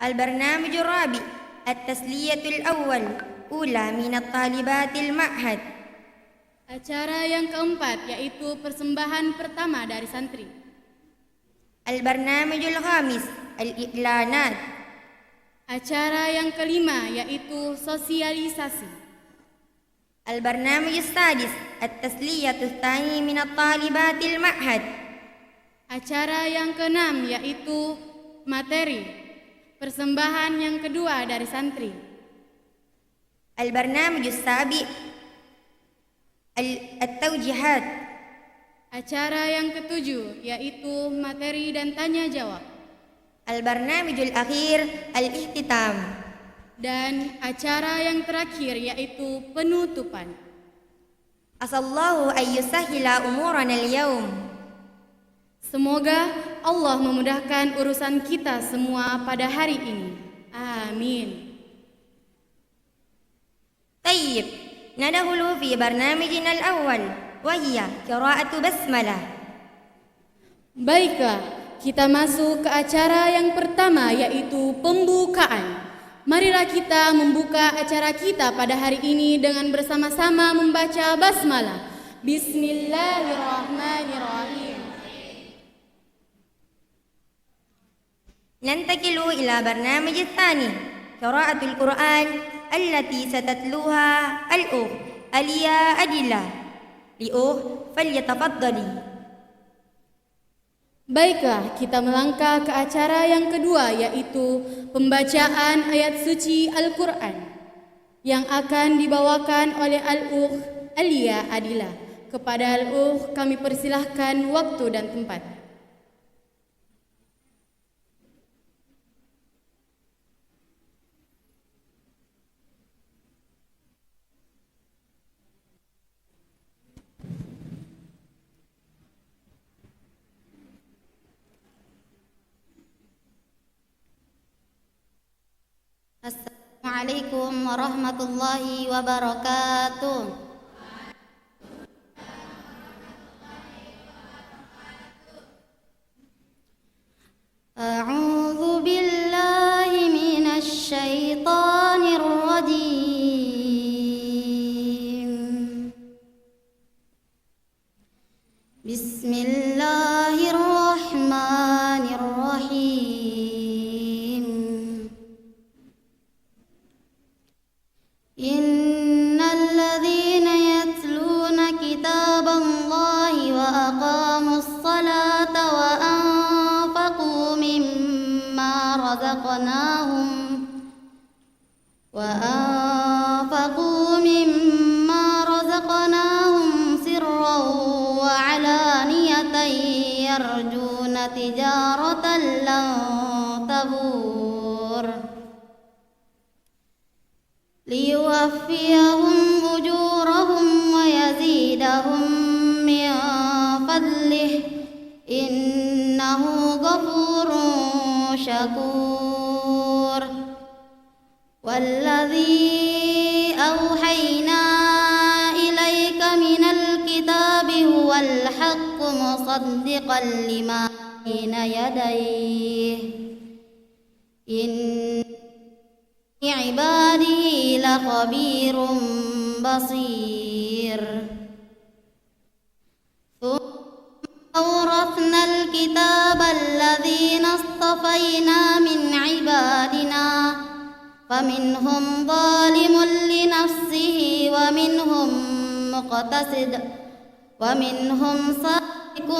البرنامج الرابع التسلية الأول أولى من الطالبات المعهد. Acara yang keempat yaitu persembahan pertama dari santri. البرنامج الخامس الإعلانات. Acara yang kelima yaitu sosialisasi. البرنامج السادس التسلية الثاني من الطالبات المعهد. Acara yang keenam yaitu materi, persembahan yang kedua dari santri. البرنامج السابع التوجيهات. Acara yang ketujuh yaitu materi dan tanya jawab. البرنامج الأخير الاختتام. Dan acara yang terakhir yaitu penutupan. عسى الله أن يسهل أمورنا اليوم. Semoga Allah memudahkan urusan kita semua pada hari ini. Amin. طيب ندخل في برنامجنا الأول وهي قراءة بسملة. Baiklah, kita masuk ke acara yang pertama yaitu pembukaan. Marilah kita membuka acara kita pada hari ini dengan bersama-sama membaca basmalah. Bismillahirrahmanirrahim. ننتقل إلى برنامج الثاني قراءة القرآن التي ستتلوها الأخت أليا أدلة. لأخت فليتفضلي. Baiklah, kita melangkah ke acara yang kedua yaitu pembacaan ayat suci Al-Quran yang akan dibawakan oleh Al-Ukh Alia Adila. Kepada Al-Ukh kami persilahkan waktu dan tempat. Assalamualaikum warahmatullahi wabarakatuh. A'udzu billahi minasy syaithanir rajim. Bismillahirrahmanirrahim. إن الذين يتلون كتاب الله وأقاموا الصلاة وأنفقوا مما رزقناهم سرا وعلانية يرجون تجارة لن تبور ليوفيهم أجورهم ويزيدهم من فضله إنه غفور شكور والذي أوحينا إليك من الكتاب هو الحق مصدقا لما بين يديه إن عباده لخبير بصير ثم أورثنا الكتاب الذين اصطفينا من عبادنا فمنهم ظالم لنفسه ومنهم مقتصد ومنهم سابق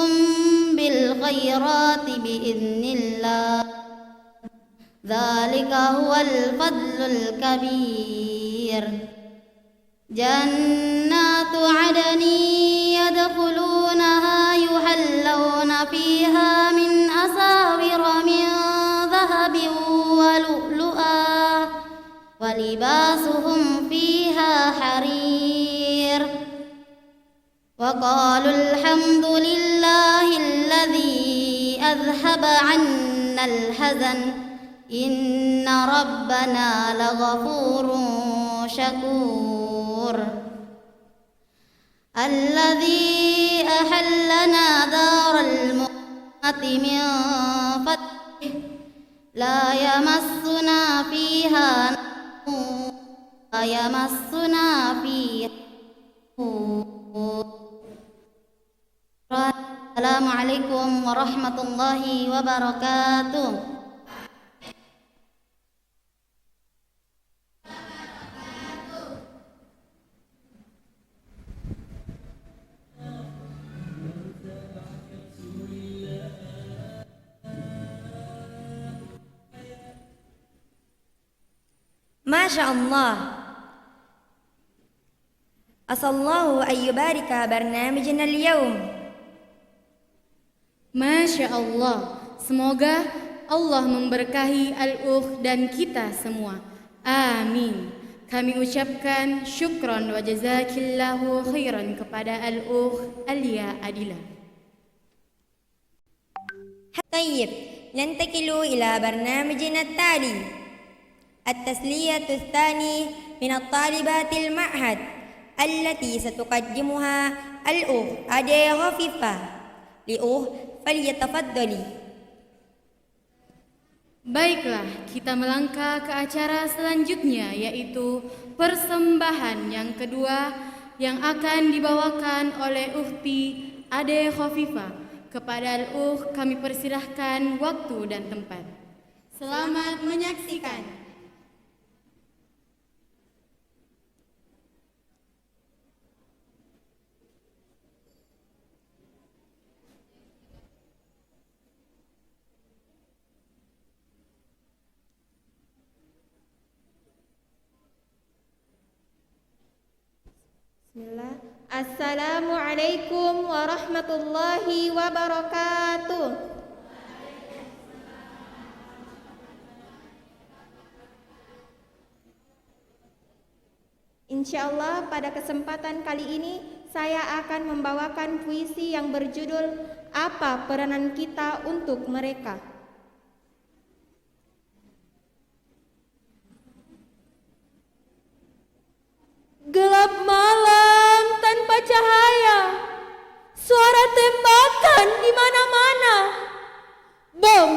بالخيرات بإذن الله ذلك هو الفضل الكبير جنات عدن يدخلونها يحلون فيها من أساور من ذهب ولؤلؤا ولباسهم فيها حرير وقالوا الحمد لله الذي أذهب عنا الحزن إن ربنا لغفور شكور الذي أحلنا دار المقامة من فضله لا يمسنا فيها لا يمسنا فيها السلام عليكم ورحمة الله وبركاته. Masya Allah. Asallahu ayyubarika barnamijna al-yawm. Masya Allah. Semoga Allah memberkahi Al-Ukh dan kita semua. Amin. Kami ucapkan syukron wa jazakillahu khairan kepada Al-Ukh Alia Adila. طيب ننتقل إلى برنامجنا التالي. التسلية الثاني من الطالبات المعهد التي ستقدمها الأخت أدي غفيفة. لأخت فليتفضلي. Baiklah, kita melangkah ke acara selanjutnya, yaitu persembahan yang kedua yang akan dibawakan oleh Ukhti Ade Khafifah. Kepada Al-Ukh kami persilahkan waktu dan tempat. Selamat menyaksikan. Bismillah. Assalamualaikum warahmatullahi wabarakatuh. Insyaallah pada kesempatan kali ini saya akan membawakan puisi yang berjudul Apa Peranan Kita Untuk Mereka. Gelap malam tanpa cahaya, suara tembakan di mana-mana, bom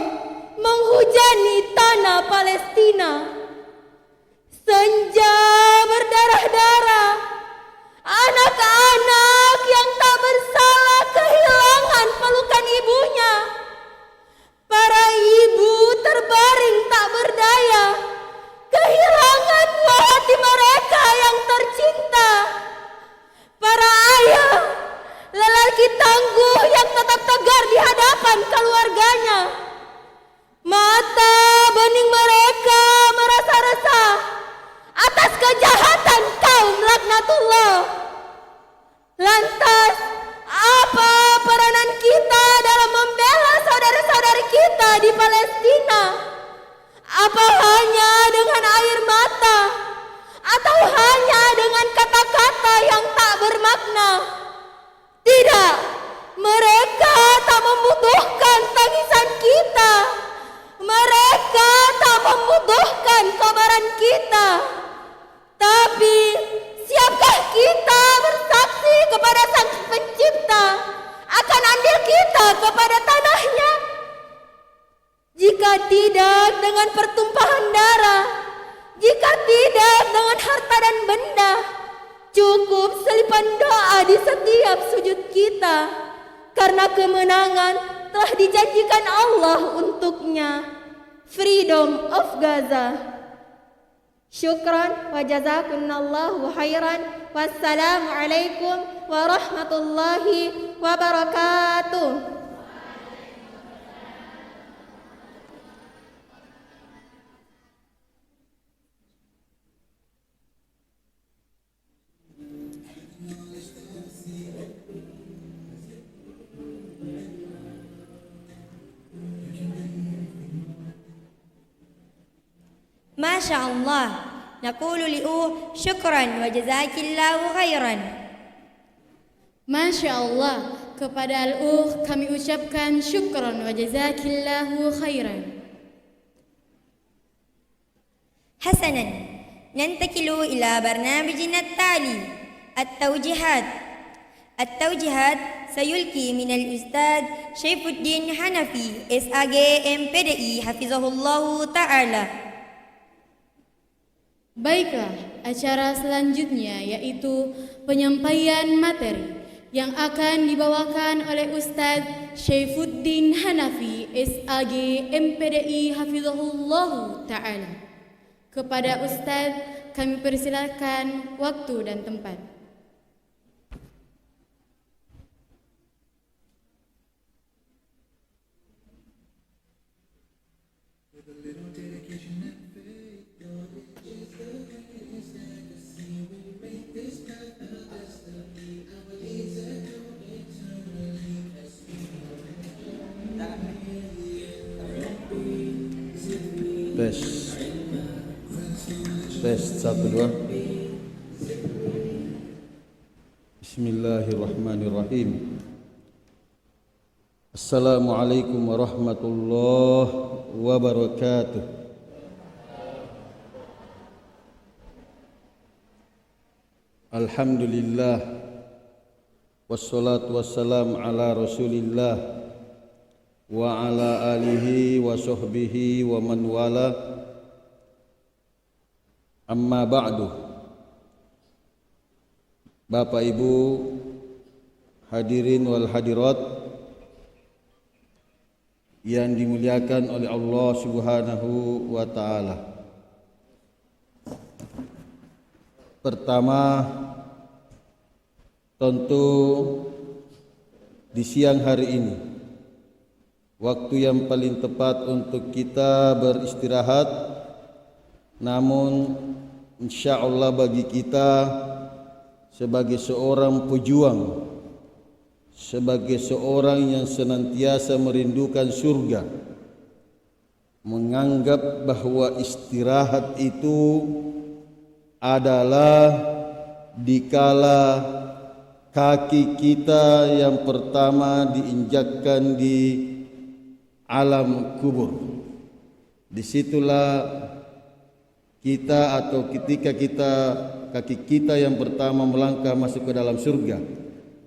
menghujani tanah Palestina. Senja berdarah-darah, anak-anak yang tak bersalah kehilangan pelukan ibunya. Para ibu terbaring tak berdaya, kehilangan buah hati mereka yang tercinta. Para ayah, lelaki tangguh yang tetap tegar di hadapan keluarganya. Mata bening mereka merasa resah atas kejahatan kaum laknatullah. Lantas, apa peranan kita dalam membela saudara-saudari kita di Palestina? Apa hanya dengan air mata atau hanya dengan kata-kata yang tak bermakna? Tidak, mereka tak membutuhkan tangisan kita. Mereka tak membutuhkan kobaran kita. Tapi siapkah kita bersaksi kepada Sang Pencipta akan andil kita kepada tanahnya? Jika tidak dengan pertumpahan darah, jika tidak dengan harta dan benda, cukup selipan doa di setiap sujud kita, karena kemenangan telah dijanjikan Allah untuknya. Freedom of Gaza. Syukran wa jazakumullahu khairan. Wassalamualaikum warahmatullahi wabarakatuh. Masya Allah. Naqulu li'u syukran wa jazakillahu khairan. Masya Allah. Kepada Al-Ukh kami ucapkan syukran wa jazakillahu khairan. حسنا ننتقل إلى برنامجنا التالي التوجيهات. التوجيهات سيلقي من الأستاذ شيف الدين حنفي SAG MPDI حفظه الله تعالى. Baiklah, acara selanjutnya yaitu penyampaian materi yang akan dibawakan oleh Ustadz Syaifuddin Hanafi SAG MPDI Hafizahullah Ta'ala. Kepada Ustadz kami persilakan waktu dan tempat. Tes 1 2. Bismillahirrahmanirrahim. Assalamualaikum warahmatullahi wabarakatuh. Alhamdulillah wassalatu wassalamu ala Rasulillah wa ala alihi wa sahbihi wa man wala. Amma ba'du. Bapak Ibu hadirin wal hadirat yang dimuliakan oleh Allah Subhanahu wa taala. Pertama, tentu di siang hari ini waktu yang paling tepat untuk kita beristirahat, namun insya Allah bagi kita sebagai seorang pejuang, sebagai seorang yang senantiasa merindukan surga, menganggap bahwa istirahat itu adalah dikala kaki kita yang pertama diinjakkan di alam kubur. Disitulah kita atau ketika kaki kita yang pertama melangkah masuk ke dalam surga,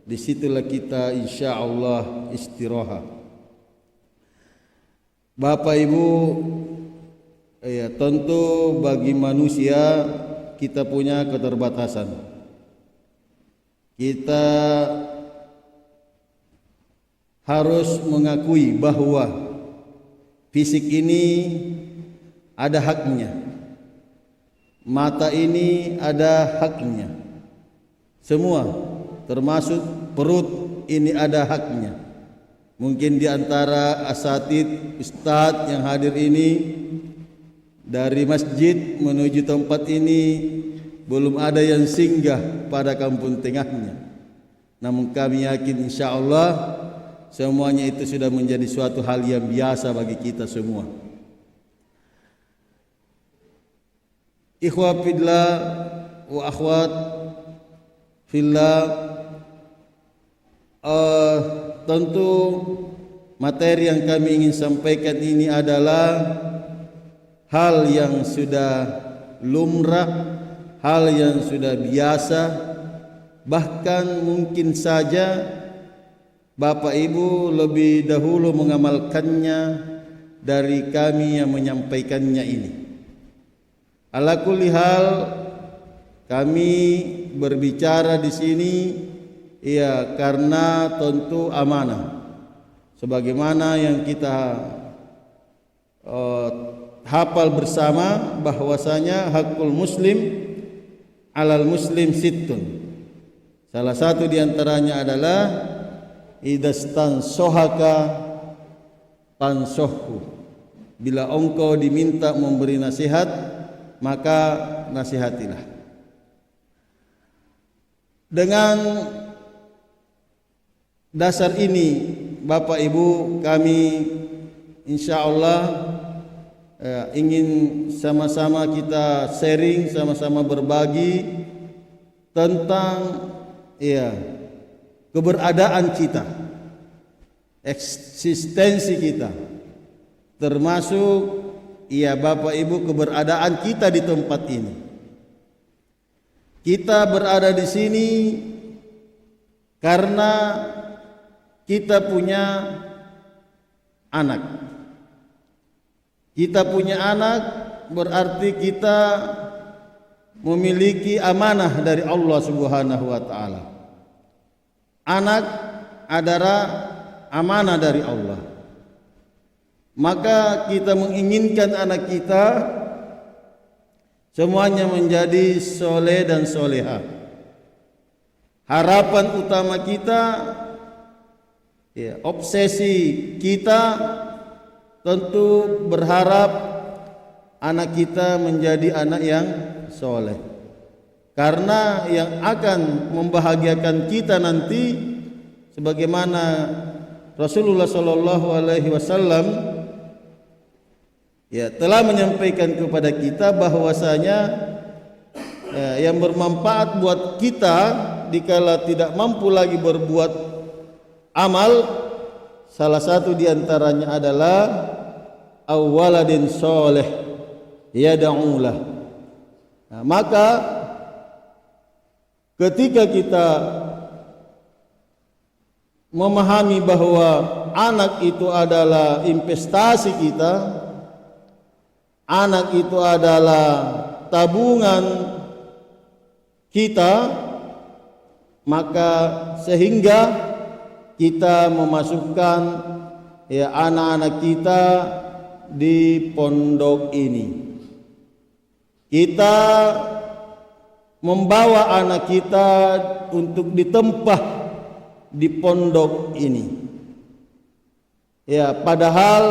disitulah kita insya Allah istirahat. Bapak Ibu, ya tentu bagi manusia kita punya keterbatasan. Kita harus mengakui bahwa fisik ini ada haknya. Mata ini ada haknya. Semua termasuk perut ini ada haknya. Mungkin di antara asatid ustadz yang hadir ini dari masjid menuju tempat ini belum ada yang singgah pada kampung tengahnya. Namun kami yakin insya Allah semuanya itu sudah menjadi suatu hal yang biasa bagi kita semua. Ikhwah fillah wa akhwat fillah, tentu materi yang kami ingin sampaikan ini adalah hal yang sudah lumrah, hal yang sudah biasa, bahkan mungkin saja Bapak Ibu lebih dahulu mengamalkannya dari kami yang menyampaikannya ini. Ala kulli hal, kami berbicara di sini ya karena tentu amanah. Sebagaimana yang kita hafal bersama bahwasanya hakul muslim alal muslim sittun. Salah satu di antaranya adalah idastan sohaka pansohu. Bila engkau diminta memberi nasihat, maka nasihatilah. Dengan dasar ini Bapak Ibu, kami insya Allah ingin sama-sama kita sharing, sama-sama berbagi tentang keberadaan kita, eksistensi kita, termasuk Bapak Ibu keberadaan kita di tempat ini. Kita berada di sini karena kita punya anak. Kita punya anak berarti kita memiliki amanah dari Allah Subhanahu wa taala. Anak adalah amanah dari Allah. Maka kita menginginkan anak kita semuanya menjadi soleh dan soleha. Harapan utama kita, obsesi kita tentu berharap anak kita menjadi anak yang soleh. Karena yang akan membahagiakan kita nanti, sebagaimana Rasulullah Shallallahu Alaihi Wasallam telah menyampaikan kepada kita bahwasanya yang bermanfaat buat kita dikala tidak mampu lagi berbuat amal, salah satu diantaranya adalah awaladin soleh yad'ulah. Maka ketika kita memahami bahwa anak itu adalah investasi kita, anak itu adalah tabungan kita, maka sehingga kita memasukkan anak-anak kita di pondok ini. Kita membawa anak kita untuk ditempah di pondok ini. Padahal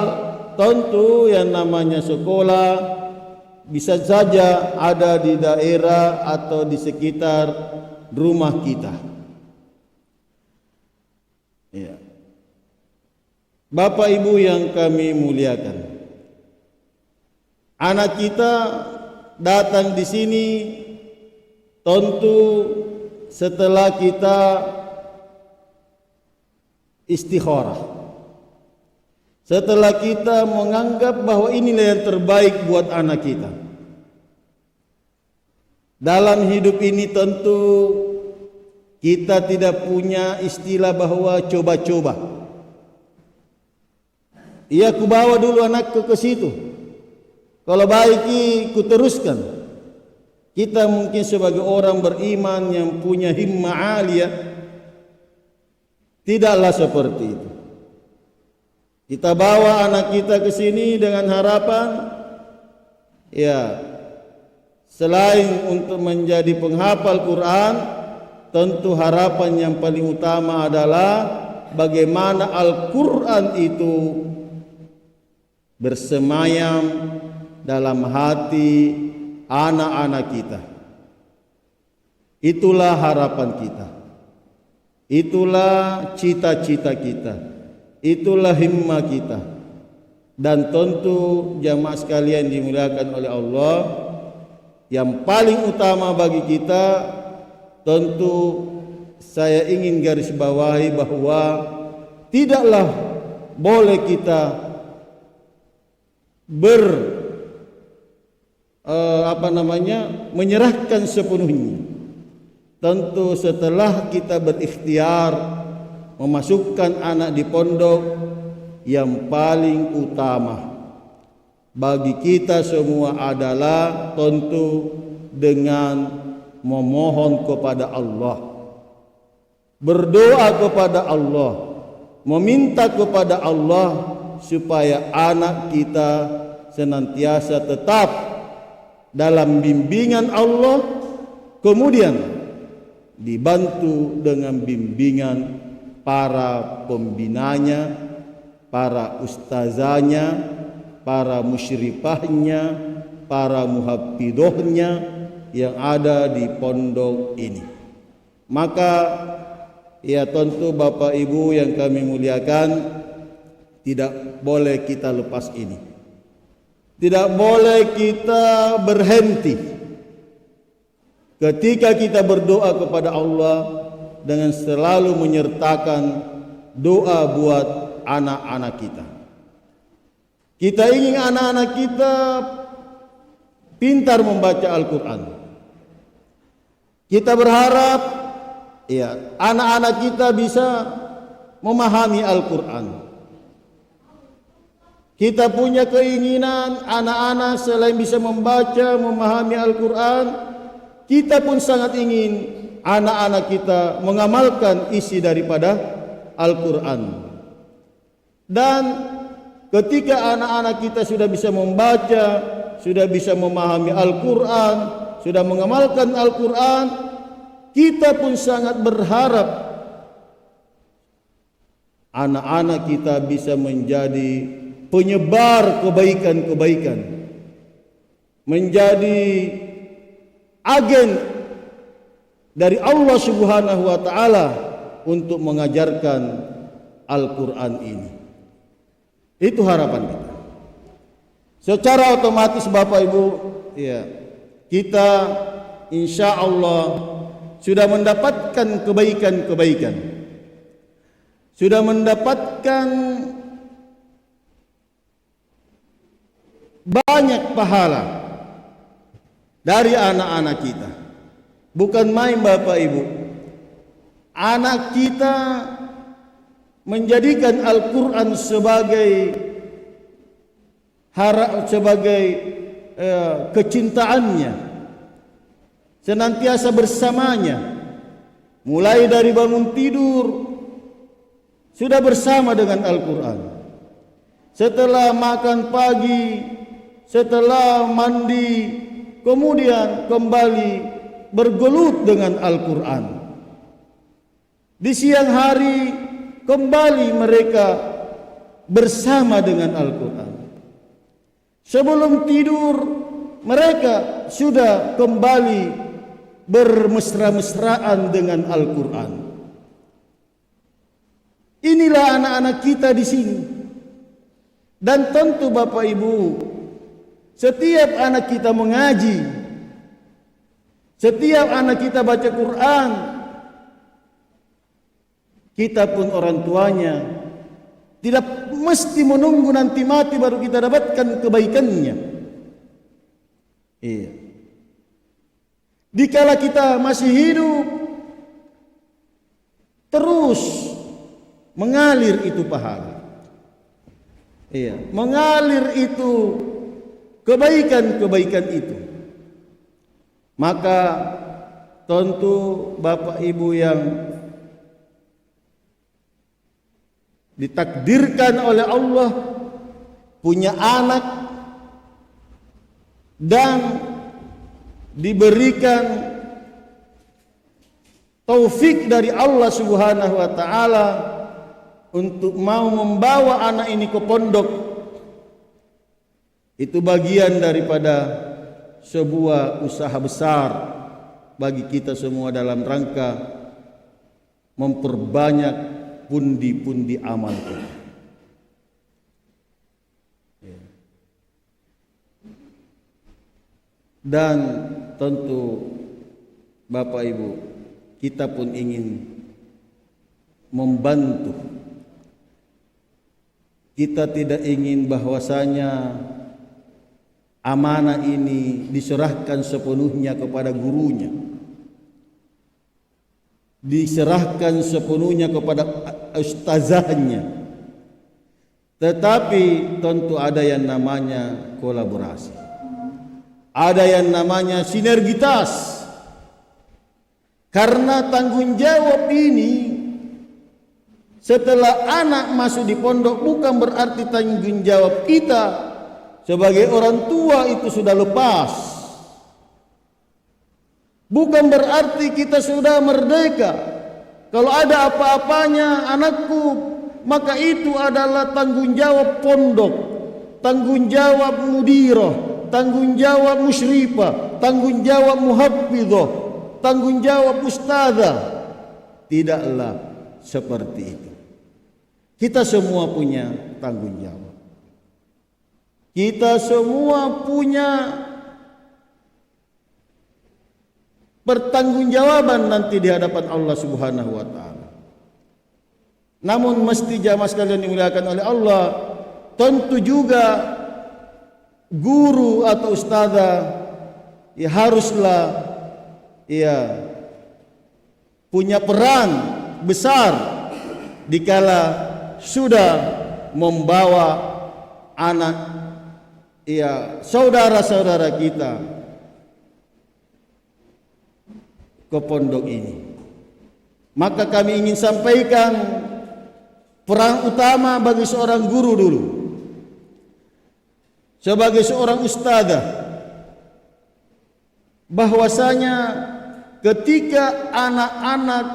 tentu yang namanya sekolah bisa saja ada di daerah atau di sekitar rumah kita. Bapak Ibu yang kami muliakan, anak kita datang di sini tentu setelah kita istikharah, setelah kita menganggap bahwa inilah yang terbaik buat anak kita. Dalam hidup ini tentu kita tidak punya istilah bahwa coba-coba. Ku bawa dulu anakku ke situ. Kalau baik ku teruskan. Kita mungkin sebagai orang beriman yang punya himmah aliyah, tidaklah seperti itu. Kita bawa anak kita ke sini dengan harapan selain untuk menjadi penghafal Quran, tentu harapan yang paling utama adalah bagaimana Al-Quran itu bersemayam dalam hati anak-anak kita. Itulah harapan kita. Itulah cita-cita kita. Itulah himmah kita. Dan tentu jamaah sekalian dimuliakan oleh Allah, yang paling utama bagi kita, tentu saya ingin garis bawahi bahwa tidaklah boleh kita menyerahkan sepenuhnya. Tentu setelah kita berikhtiar memasukkan anak di pondok, yang paling utama bagi kita semua adalah tentu dengan memohon kepada Allah, berdoa kepada Allah, meminta kepada Allah supaya anak kita senantiasa tetap dalam bimbingan Allah, kemudian dibantu dengan bimbingan para pembinanya, para ustazanya, para musyrifahnya, para muhafidhohnya yang ada di pondok ini. Maka tentu Bapak Ibu yang kami muliakan, tidak boleh kita lepas ini. Tidak boleh kita berhenti ketika kita berdoa kepada Allah dengan selalu menyertakan doa buat anak-anak kita. Kita ingin anak-anak kita pintar membaca Al-Quran. Kita berharap anak-anak kita bisa memahami Al-Quran. Kita punya keinginan anak-anak selain bisa membaca, memahami Al-Quran, kita pun sangat ingin anak-anak kita mengamalkan isi daripada Al-Quran. Dan ketika anak-anak kita sudah bisa membaca, sudah bisa memahami Al-Quran, sudah mengamalkan Al-Quran, kita pun sangat berharap anak-anak kita bisa menjadi penyebar kebaikan-kebaikan, menjadi agen dari Allah Subhanahu wa taala untuk mengajarkan Al-Quran ini. Itu harapan kita. Secara otomatis Bapak Ibu, ya, kita insya Allah sudah mendapatkan kebaikan-kebaikan, sudah mendapatkan banyak pahala dari anak-anak kita. Bukan main Bapak Ibu, anak kita menjadikan Al-Quran sebagai kecintaannya, senantiasa bersamanya. Mulai dari bangun tidur sudah bersama dengan Al-Quran. Setelah makan pagi, setelah mandi, kemudian kembali bergelut dengan Al-Quran. Di siang hari kembali mereka bersama dengan Al-Quran. Sebelum tidur mereka sudah kembali bermesra-mesraan dengan Al-Quran. Inilah anak-anak kita di sini. Dan tentu Bapak Ibu, setiap anak kita mengaji, setiap anak kita baca Quran, kita pun orang tuanya tidak mesti menunggu nanti mati baru kita dapatkan kebaikannya. Iya. Dikala kita masih hidup, terus mengalir itu pahala. Iya, mengalir itu kebaikan-kebaikan itu. Maka tentu Bapak Ibu yang ditakdirkan oleh Allah punya anak dan diberikan taufik dari Allah Subhanahu wa taala untuk mau membawa anak ini ke pondok, itu bagian daripada sebuah usaha besar bagi kita semua dalam rangka memperbanyak pundi-pundi amal kita. Dan tentu Bapak Ibu, kita pun ingin membantu. Kita tidak ingin bahwasanya amanah ini diserahkan sepenuhnya kepada gurunya, diserahkan sepenuhnya kepada ustazahnya, tetapi tentu ada yang namanya kolaborasi, ada yang namanya sinergitas. Karena tanggung jawab ini setelah anak masuk di pondok bukan berarti tanggung jawab kita sebagai orang tua itu sudah lepas. Bukan berarti kita sudah merdeka. Kalau ada apa-apanya anakku, maka itu adalah tanggung jawab pondok, tanggung jawab mudirah, tanggung jawab musyrifah, tanggung jawab muhaffidzah, tanggung jawab ustazah. Tidaklah seperti itu. Kita semua punya tanggung jawab. Kita semua punya pertanggungjawaban nanti di hadapan Allah Subhanahu wa taala. Namun mesti jamaah sekalian dimuliakan oleh Allah, tentu juga guru atau ustazah ya haruslah ya punya peran besar dikala sudah membawa anak saudara-saudara kita ke pondok ini. Maka kami ingin sampaikan peran utama bagi seorang guru dulu, sebagai seorang ustadzah, bahwasanya ketika anak-anak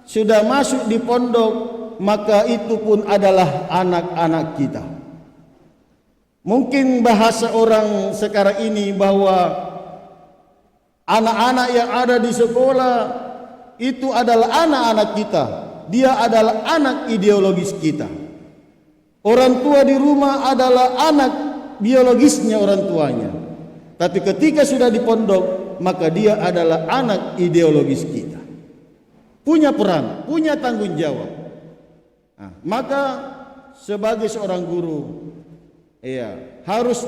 sudah masuk di pondok, maka itu pun adalah anak-anak kita. Mungkin bahasa orang sekarang ini bahwa anak-anak yang ada di sekolah itu adalah anak-anak kita. Dia adalah anak ideologis kita. Orang tua di rumah adalah anak biologisnya orang tuanya. Tapi ketika sudah di pondok, maka dia adalah anak ideologis kita. Punya peran, punya tanggung jawab. Nah, maka sebagai seorang guru, harus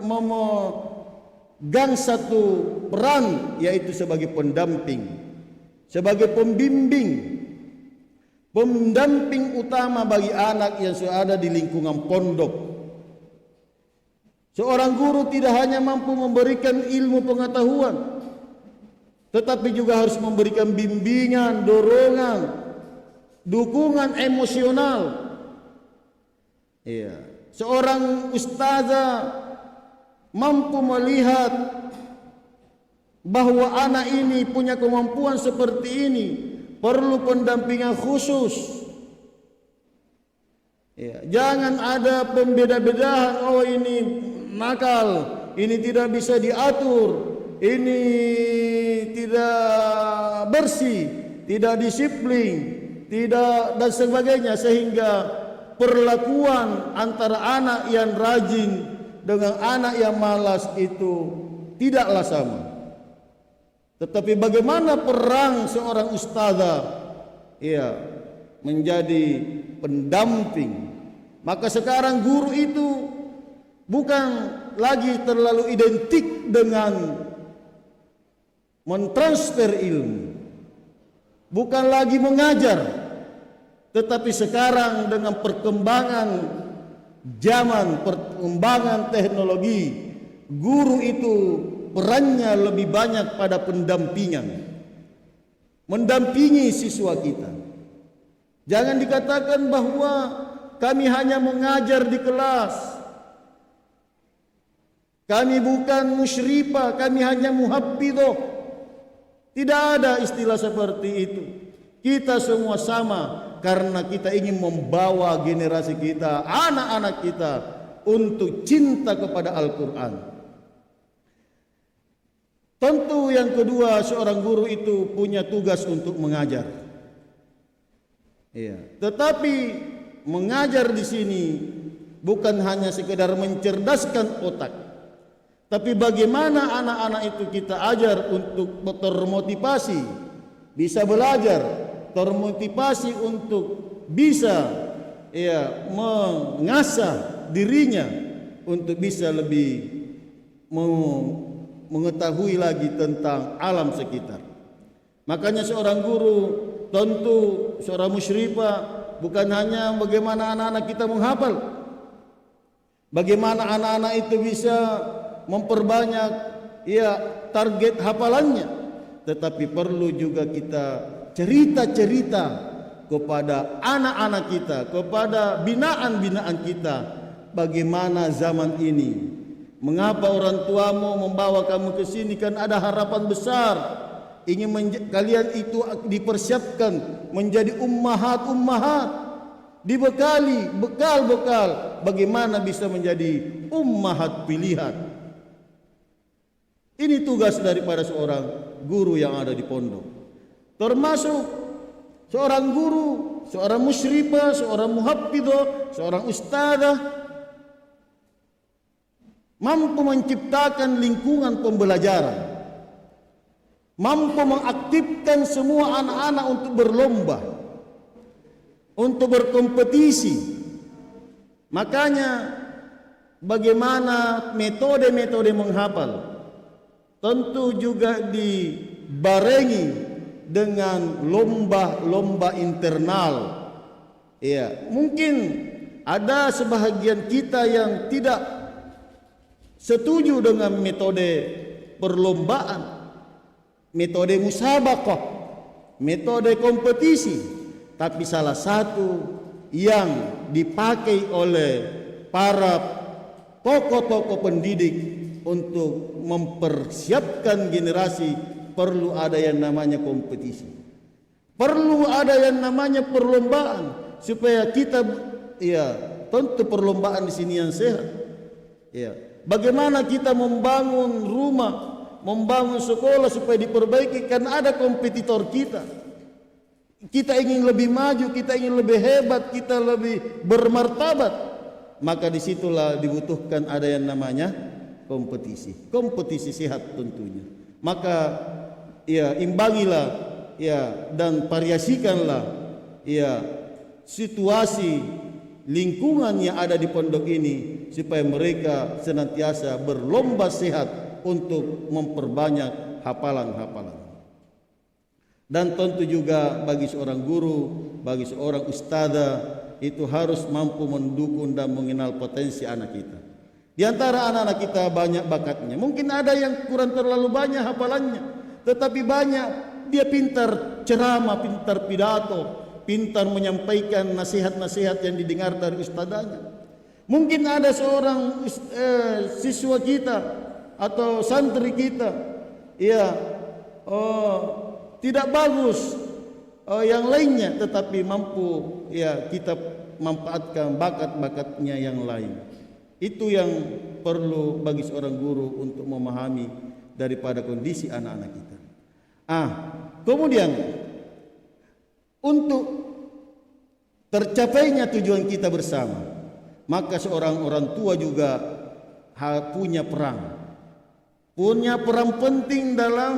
memegang satu peran, yaitu sebagai pendamping, sebagai pembimbing, pendamping utama bagi anak yang sudah ada di lingkungan pondok. Seorang guru tidak hanya mampu memberikan ilmu pengetahuan, tetapi juga harus memberikan bimbingan, dorongan, dukungan emosional. Seorang ustazah mampu melihat bahwa anak ini punya kemampuan seperti ini, perlu pendampingan khusus. Jangan ada pembeda-bedaan, oh ini nakal, ini tidak bisa diatur, ini tidak bersih, tidak disiplin, tidak dan sebagainya, sehingga perlakuan antara anak yang rajin dengan anak yang malas itu tidaklah sama. Tetapi bagaimana peran seorang ustazah menjadi pendamping. Maka sekarang guru itu bukan lagi terlalu identik dengan mentransfer ilmu, bukan lagi mengajar, tetapi sekarang dengan perkembangan zaman, perkembangan teknologi, guru itu perannya lebih banyak pada pendampingan, mendampingi siswa kita. Jangan dikatakan bahwa kami hanya mengajar di kelas, kami bukan musyrifah, kami hanya muhabbidah. Tidak ada istilah seperti itu. Kita semua sama, karena kita ingin membawa generasi kita, anak-anak kita, untuk cinta kepada Al-Quran. Tentu yang kedua, seorang guru itu punya tugas untuk mengajar. Tetapi mengajar di sini bukan hanya sekedar mencerdaskan otak, tapi bagaimana anak-anak itu kita ajar untuk termotivasi, bisa belajar, termotivasi untuk bisa mengasah dirinya untuk bisa lebih mengetahui lagi tentang alam sekitar. Makanya seorang guru, tentu seorang musyrifah, bukan hanya bagaimana anak-anak kita menghafal, bagaimana anak-anak itu bisa memperbanyak target hafalannya, tetapi perlu juga kita cerita-cerita kepada anak-anak kita, kepada binaan-binaan kita, bagaimana zaman ini, mengapa orang tuamu membawa kamu ke sini, kan ada harapan besar, ingin kalian itu dipersiapkan menjadi ummahat-ummahat, dibekali bekal-bekal bagaimana bisa menjadi ummahat pilihan. Ini tugas daripada seorang guru yang ada di pondok, termasuk seorang guru, seorang musyrifah, seorang muhabbidah, seorang ustadzah, mampu menciptakan lingkungan pembelajaran, mampu mengaktifkan semua anak-anak untuk berlomba, untuk berkompetisi. Makanya bagaimana metode-metode menghafal tentu juga dibarengi dengan lomba-lomba internal Ya, mungkin ada sebahagian kita yang tidak setuju dengan metode perlombaan, metode musabaqah, metode kompetisi, tapi salah satu yang dipakai oleh para tokoh-tokoh pendidik untuk mempersiapkan generasi, perlu ada yang namanya kompetisi, perlu ada yang namanya perlombaan, supaya kita, ya tentu perlombaan di sini yang sehat. Ya, bagaimana kita membangun rumah, membangun sekolah supaya diperbaiki, kan ada kompetitor kita. Kita ingin lebih maju, kita ingin lebih hebat, kita lebih bermartabat, maka disitulah dibutuhkan ada yang namanya kompetisi, kompetisi sehat tentunya. Maka ya imbangilah, ya, dan variasikanlah, ya, situasi lingkungan yang ada di pondok ini, supaya mereka senantiasa berlomba sehat untuk memperbanyak hafalan-hafalan. Dan tentu juga bagi seorang guru, bagi seorang ustadzah, itu harus mampu mendukung dan mengenal potensi anak kita. Di antara anak-anak kita banyak bakatnya. Mungkin ada yang kurang terlalu banyak hafalannya, tetapi banyak dia pintar ceramah, pintar pidato, pintar menyampaikan nasihat-nasihat yang didengar dari ustadzahnya. Mungkin ada seorang siswa kita atau santri kita, ya, tidak bagus yang lainnya, tetapi mampu, ya, kita manfaatkan bakat-bakatnya yang lain. Itu yang perlu bagi seorang guru untuk memahami daripada kondisi anak-anak kita. Kemudian untuk tercapainya tujuan kita bersama, maka seorang orang tua juga punya peran penting dalam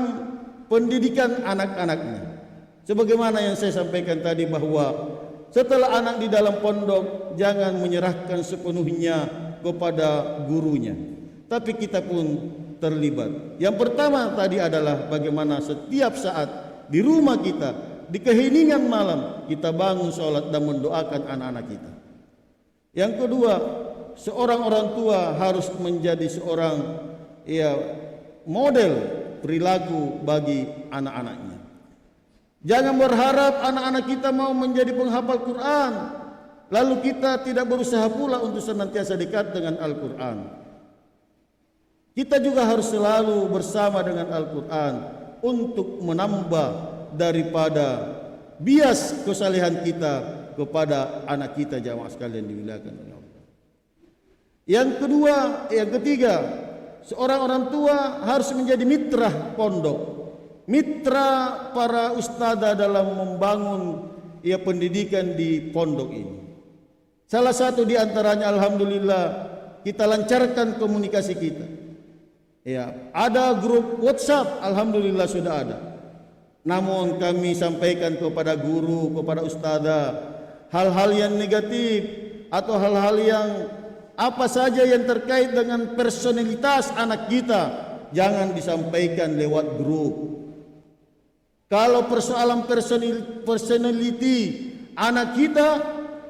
pendidikan anak-anaknya. Sebagaimana yang saya sampaikan tadi, bahwa setelah anak di dalam pondok, jangan menyerahkan sepenuhnya kepada gurunya, tapi kita pun terlibat. Yang pertama tadi adalah bagaimana setiap saat di rumah kita, di keheningan malam, kita bangun sholat dan mendoakan anak-anak kita. Yang kedua, seorang orang tua harus menjadi seorang, ya, model perilaku bagi anak-anaknya. Jangan berharap anak-anak kita mau menjadi penghafal Quran, lalu kita tidak berusaha pula untuk senantiasa dekat dengan Al-Quran. Kita juga harus selalu bersama dengan Al-Quran untuk menambah daripada bias kesalehan kita kepada anak kita, jamaah sekalian dimuliakan oleh Allah. Yang ketiga, seorang orang tua harus menjadi mitra pondok, mitra para ustadzah dalam membangun, ya, pendidikan di pondok ini. Salah satu di antaranya, alhamdulillah, kita lancarkan komunikasi kita. Ya, ada grup WhatsApp, alhamdulillah sudah ada. Namun kami sampaikan kepada guru, kepada ustadzah, hal-hal yang negatif atau hal-hal yang apa saja yang terkait dengan personalitas anak kita, jangan disampaikan lewat grup. Kalau persoalan personality anak kita,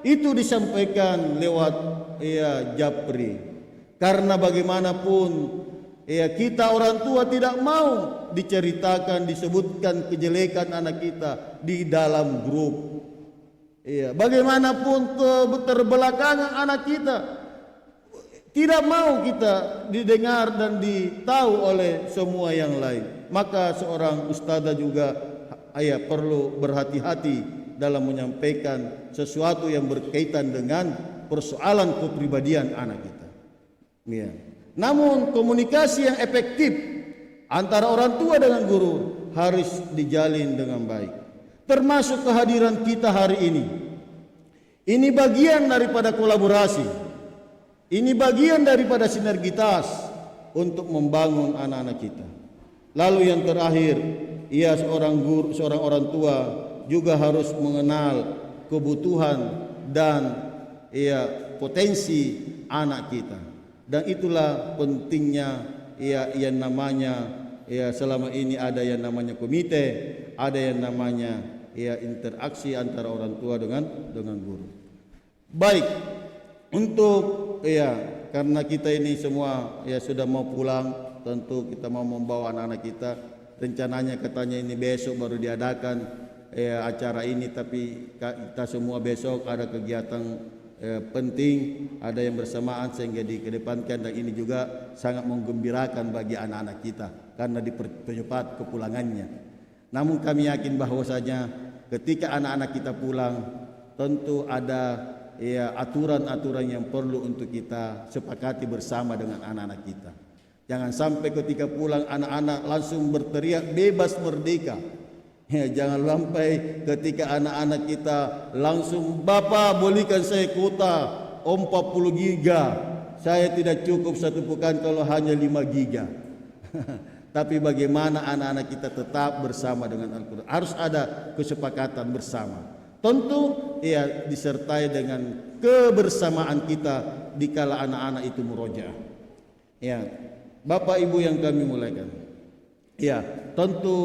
itu disampaikan lewat, ya, japri. Karena bagaimanapun, ya, kita orang tua tidak mau diceritakan, disebutkan kejelekan anak kita di dalam grup. Ya, bagaimanapun terbelakangan anak kita, tidak mau kita didengar dan ditahu oleh semua yang lain. Maka seorang ustadzah juga, ya, perlu berhati-hati dalam menyampaikan sesuatu yang berkaitan dengan persoalan kepribadian anak kita. Ya. Namun komunikasi yang efektif antara orang tua dengan guru harus dijalin dengan baik. Termasuk kehadiran kita hari ini. Ini bagian daripada kolaborasi. Ini bagian daripada sinergitas untuk membangun anak-anak kita. Lalu yang terakhir, ia seorang guru, seorang orang tua juga harus mengenal kebutuhan dan, ya, potensi anak kita. Dan itulah pentingnya, ya, yang namanya, ya, selama ini ada yang namanya komite, ada yang namanya, ya, interaksi antara orang tua dengan guru. Baik, untuk karena kita ini semua sudah mau pulang, tentu kita mau membawa anak-anak kita. Rencananya katanya ini besok baru diadakan acara ini, tapi kita semua besok ada kegiatan penting, ada yang bersamaan sehingga dikedepankan, dan ini juga sangat menggembirakan bagi anak-anak kita karena dipercepat kepulangannya. Namun kami yakin bahwasanya ketika anak-anak kita pulang, tentu ada aturan-aturan yang perlu untuk kita sepakati bersama dengan anak-anak kita. Jangan sampai ketika pulang anak-anak langsung berteriak bebas merdeka. Jangan sampai ketika anak-anak kita langsung, "Bapak belikan saya kuota 40 giga. Saya tidak cukup satu pekan kalau hanya 5 giga." Tapi bagaimana anak-anak kita tetap bersama dengan Al-Quran? Harus ada kesepakatan bersama. Tentu disertai dengan kebersamaan kita dikala anak-anak itu murojaah. Bapak Ibu yang kami muliakan. Tentu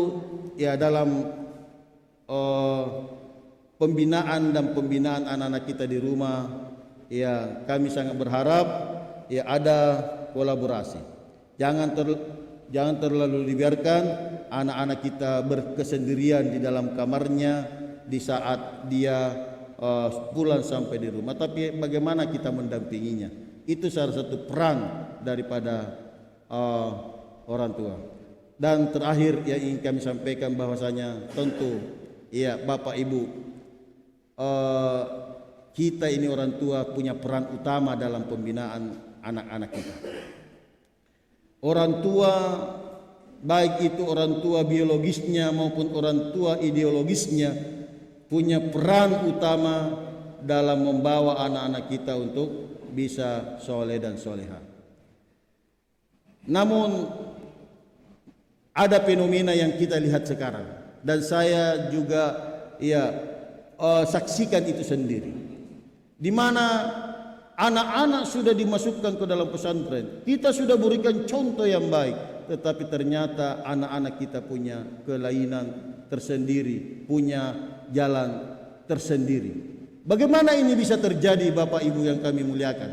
dalam pembinaan anak-anak kita di rumah, kami sangat berharap ada kolaborasi. Jangan terlalu dibiarkan anak-anak kita berkesendirian di dalam kamarnya di saat dia pulang sampai di rumah, tapi bagaimana kita mendampinginya. Itu salah satu peran daripada orang tua. Dan terakhir yang ingin kami sampaikan bahwasanya tentu Bapak Ibu, kita ini orang tua punya peran utama dalam pembinaan anak-anak kita. Orang tua, baik itu orang tua biologisnya maupun orang tua ideologisnya, punya peran utama dalam membawa anak-anak kita untuk bisa soleh dan soleha. Namun ada fenomena yang kita lihat sekarang, dan saya juga saksikan itu sendiri, di mana anak-anak sudah dimasukkan ke dalam pesantren. Kita sudah berikan contoh yang baik, tetapi ternyata anak-anak kita punya kelainan tersendiri, punya jalan tersendiri. Bagaimana ini bisa terjadi, Bapak Ibu yang kami muliakan?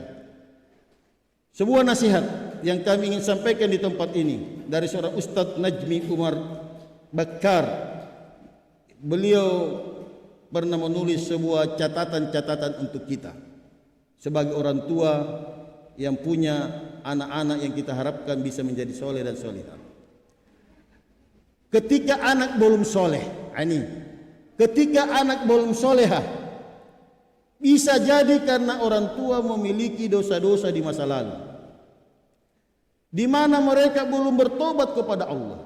Sebuah nasihat yang kami ingin sampaikan di tempat ini dari seorang Ustadz Najmi Umar Bakar. Beliau pernah menulis sebuah catatan-catatan untuk kita sebagai orang tua yang punya anak-anak yang kita harapkan bisa menjadi soleh dan solehah. Ketika anak belum soleh, ketika anak belum solehah, bisa jadi karena orang tua memiliki dosa-dosa di masa lalu, di mana mereka belum bertobat kepada Allah.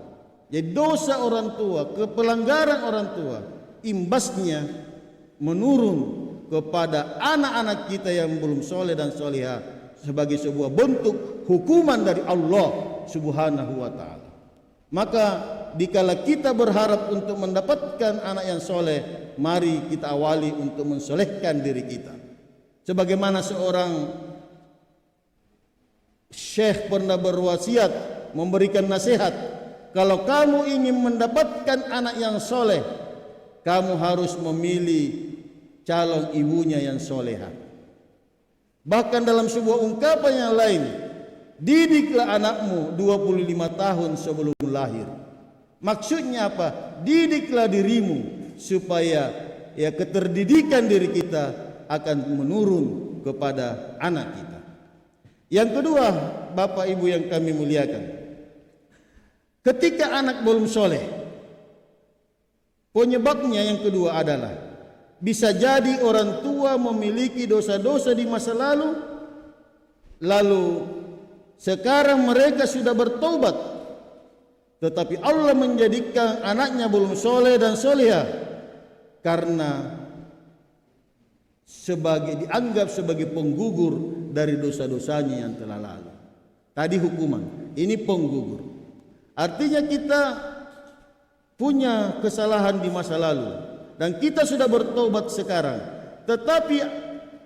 Jadi dosa orang tua, kepelanggaran orang tua, imbasnya menurun kepada anak-anak kita yang belum soleh dan solehah sebagai sebuah bentuk hukuman dari Allah Subhanahu wa ta'ala. Maka dikala kita berharap untuk mendapatkan anak yang soleh, mari kita awali untuk mensolehkan diri kita. Sebagaimana seorang syekh pernah berwasiat, memberikan nasihat, kalau kamu ingin mendapatkan anak yang soleh, kamu harus memilih calon ibunya yang solehah. Bahkan dalam sebuah ungkapan yang lain, didiklah anakmu 25 tahun sebelum lahir. Maksudnya apa? Didiklah dirimu supaya keterdidikan diri kita akan menurun kepada anak kita. Yang kedua, Bapak Ibu yang kami muliakan, ketika anak belum soleh, penyebabnya yang kedua adalah bisa jadi orang tua memiliki dosa-dosa di masa lalu sekarang mereka sudah bertobat, tetapi Allah menjadikan anaknya belum soleh dan solehah karena dianggap sebagai penggugur dari dosa-dosanya yang telah lalu. Tadi hukuman, ini penggugur. Artinya kita punya kesalahan di masa lalu dan kita sudah bertobat sekarang, tetapi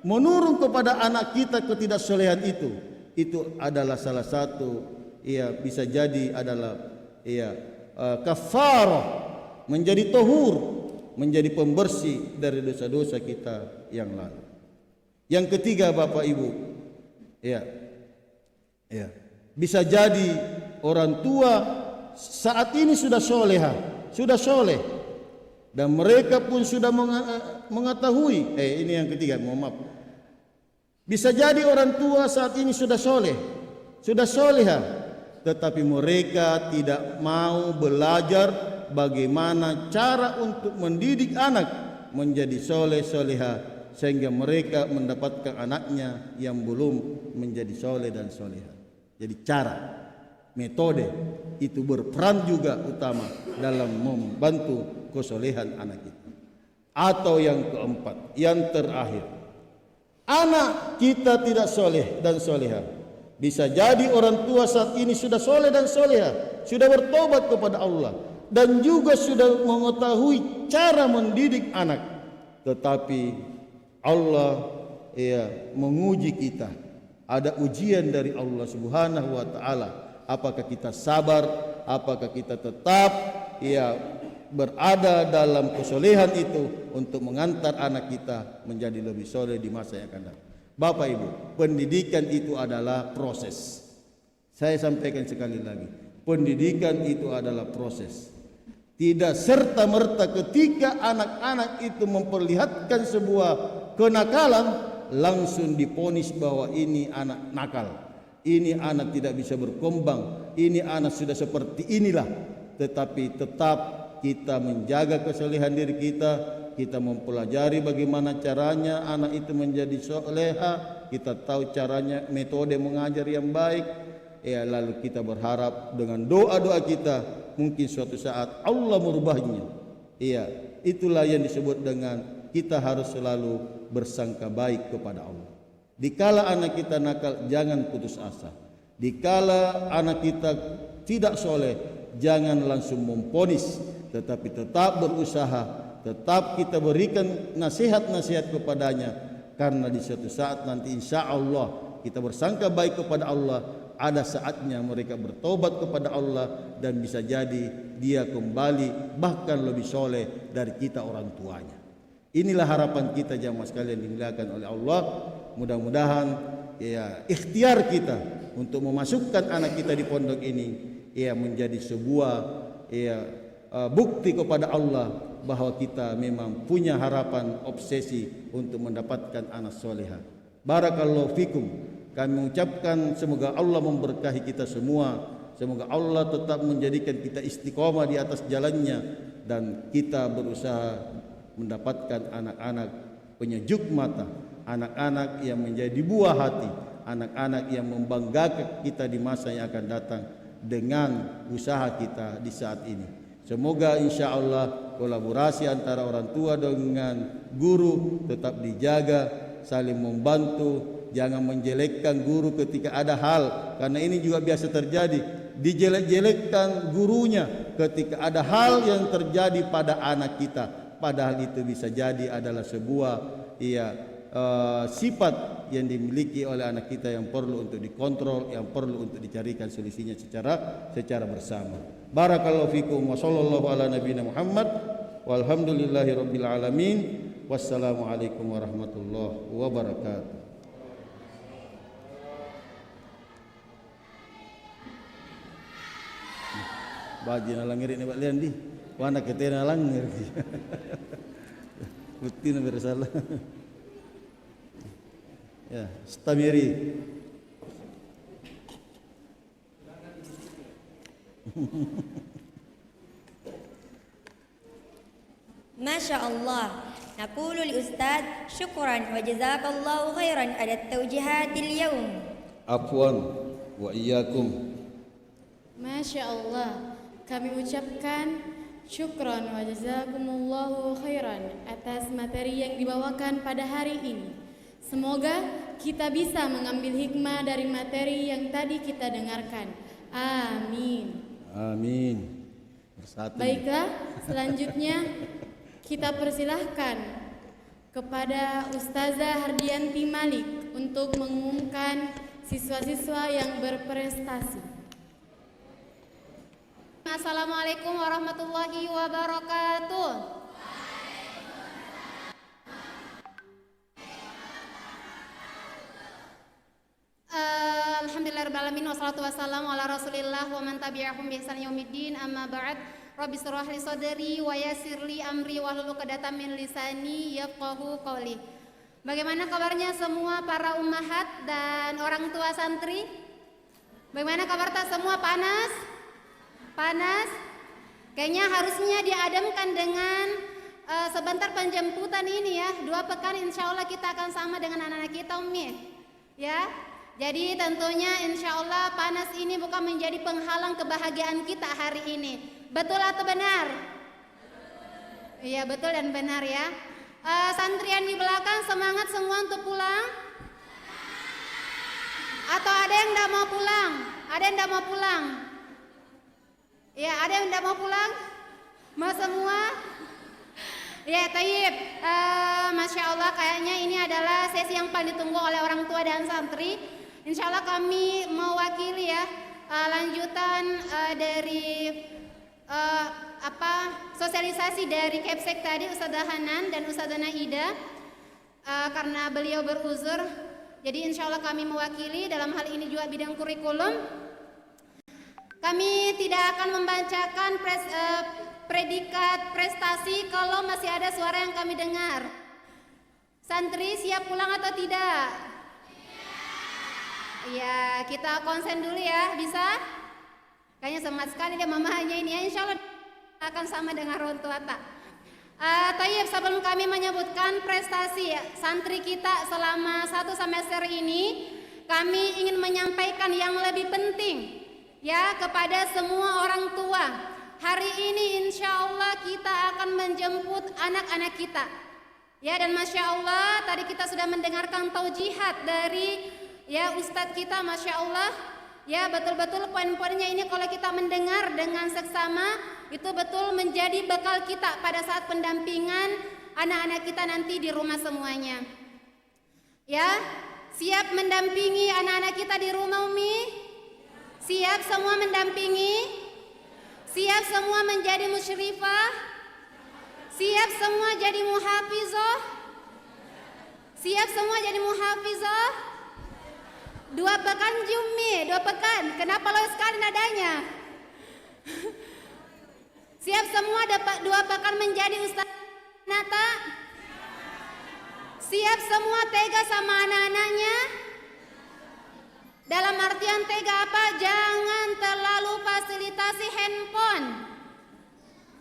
menurun kepada anak kita ketidaksolehan itu adalah salah satu bisa jadi adalah kafarah, menjadi tahur, menjadi pembersih dari dosa-dosa kita yang lalu. Yang ketiga Bapak Ibu, ya, bisa jadi orang tua saat ini sudah soleha, sudah soleh, dan mereka pun sudah mengetahui. Ini yang ketiga, mohon maaf. Bisa jadi orang tua saat ini sudah soleh, sudah soleha, tetapi mereka tidak mau belajar bagaimana cara untuk mendidik anak menjadi soleh soleha, sehingga mereka mendapatkan anaknya yang belum menjadi soleh dan soleha. Jadi cara, metode itu berperan juga utama dalam membantu kesolehan anak kita. Atau yang keempat, yang terakhir, anak kita tidak soleh dan soleha. Bisa jadi orang tua saat ini sudah soleh dan soleha, sudah bertobat kepada Allah, dan juga sudah mengetahui cara mendidik anak, tetapi Allah menguji kita. Ada ujian dari Allah Subhanahu wa taala. Apakah kita sabar? Apakah kita tetap berada dalam kesolehan itu untuk mengantar anak kita menjadi lebih soleh di masa yang akan datang. Bapak Ibu, pendidikan itu adalah proses. Saya sampaikan sekali lagi, pendidikan itu adalah proses. Tidak serta-merta ketika anak-anak itu memperlihatkan sebuah kenakalan langsung diponis bahwa ini anak nakal, ini anak tidak bisa berkembang, ini anak sudah seperti inilah. Tetapi tetap kita menjaga kesolehan diri kita, kita mempelajari bagaimana caranya anak itu menjadi soleha, kita tahu caranya, metode mengajar yang baik, lalu kita berharap dengan doa-doa kita mungkin suatu saat Allah merubahnya. Itulah yang disebut dengan kita harus selalu bersangka baik kepada Allah. Dikala anak kita nakal, jangan putus asa. Dikala anak kita tidak soleh, jangan langsung memponis, tetapi tetap berusaha, tetap kita berikan nasihat-nasihat kepadanya, karena di suatu saat nanti insya Allah kita bersangka baik kepada Allah, ada saatnya mereka bertobat kepada Allah, dan bisa jadi dia kembali bahkan lebih soleh dari kita orang tuanya. Inilah harapan kita jamaah sekalian dimuliakan oleh Allah. Mudah-mudahan ikhtiar kita untuk memasukkan anak kita di pondok ini menjadi sebuah bukti kepada Allah bahwa kita memang punya harapan obsesi untuk mendapatkan anak soleha. Barakallahu fikum. Kami mengucapkan semoga Allah memberkahi kita semua, semoga Allah tetap menjadikan kita istiqomah di atas jalannya, dan kita berusaha mendapatkan anak-anak penyejuk mata, anak-anak yang menjadi buah hati, anak-anak yang membanggakan kita di masa yang akan datang dengan usaha kita di saat ini. Semoga insya Allah kolaborasi antara orang tua dengan guru tetap dijaga, saling membantu, jangan menjelekkan guru ketika ada hal, karena ini juga biasa terjadi, dijelek-jelekkan gurunya ketika ada hal yang terjadi pada anak kita. Padahal itu bisa jadi adalah sebuah sifat yang dimiliki oleh anak kita yang perlu untuk dikontrol, yang perlu untuk dicarikan solusinya secara bersama. Barakallahu fikum wa sallallahu ala nabiyina Muhammad walhamdulillahi rabbil alamin. Wassalamualaikum warahmatullahi wabarakatuh. Bagi nalangir ini Pak Lian di wana ketena langir. Bukti na bersalah. Stamiri. Masya Allah. Naqulu li Ustaz syukran wa jazakallahu khairan ala tawjihatil yawm. Afwan wa iyyakum. Masya Allah, kami ucapkan syukran wa jazakumullahu khairan atas materi yang dibawakan pada hari ini. Semoga kita bisa mengambil hikmah dari materi yang tadi kita dengarkan. Amin. Amin. Bersatu. Baiklah, selanjutnya kita persilahkan kepada Ustazah Hardianti Malik untuk mengumumkan siswa-siswa yang berprestasi. Assalamualaikum warahmatullahi wabarakatuh. Alhamdulillahirrahmanirrahim. Wassalatu wassalamu ala rasulillah wa man tabi'ahum bi ihsan yaumiddin. Amma ba'd. Rabbi shrah li sadri wa yassir li amri wahlul 'uqdatam min lisani yafqahu qawli. Bagaimana kabarnya semua para ummahat dan orang tua santri? Bagaimana kabar tak semua? Panas? Panas? Kayaknya harusnya diadamkan dengan sebentar penjemputan ini ya. 2 pekan insya Allah kita akan sama dengan anak-anak kita Umi. Ya. Jadi tentunya insya Allah panas ini bukan menjadi penghalang kebahagiaan kita hari ini. Betul atau benar? Iya betul dan benar ya. Santrian di belakang semangat semua untuk pulang? Atau ada yang tidak mau pulang? Ada yang tidak mau pulang? Ya ada yang tidak mau pulang? Mau semua? Ya tayyib. Masya Allah kayaknya ini adalah sesi yang paling ditunggu oleh orang tua dan santri. Insya Allah kami mewakili ya lanjutan dari sosialisasi dari Kepsek tadi Ustadzah Hanan dan Ustadzah Naida karena beliau beruzur. Jadi insya Allah kami mewakili dalam hal ini juga bidang kurikulum. Kami tidak akan membacakan predikat prestasi kalau masih ada suara yang kami dengar. Santri siap pulang atau tidak? Ya, kita konsen dulu ya, bisa? Kayaknya semangat sekali dia mamanya ini ya, insya Allah akan sama dengan orang tua tak. Tayyib, sebelum kami menyebutkan prestasi ya, santri kita selama 1 semester ini, kami ingin menyampaikan yang lebih penting ya kepada semua orang tua. Hari ini insya Allah kita akan menjemput anak-anak kita. Ya, dan Masya Allah tadi kita sudah mendengarkan taujihat dari ya Ustadz kita, Masya Allah. Ya betul-betul poin-poinnya ini kalau kita mendengar dengan seksama itu betul menjadi bekal kita pada saat pendampingan anak-anak kita nanti di rumah semuanya. Ya, siap mendampingi anak-anak kita di rumah Umi? Siap semua mendampingi? Siap semua menjadi musyrifah? Siap semua jadi muhafizah? Siap semua jadi muhafizah? 2 pekan Jumi, 2 pekan. Kenapa lo sekali nadanya? Siap semua dapat 2 pekan menjadi Ustaz Nata? Siap semua tega sama anak-anaknya? Dalam artian tega apa? Jangan terlalu fasilitasi handphone.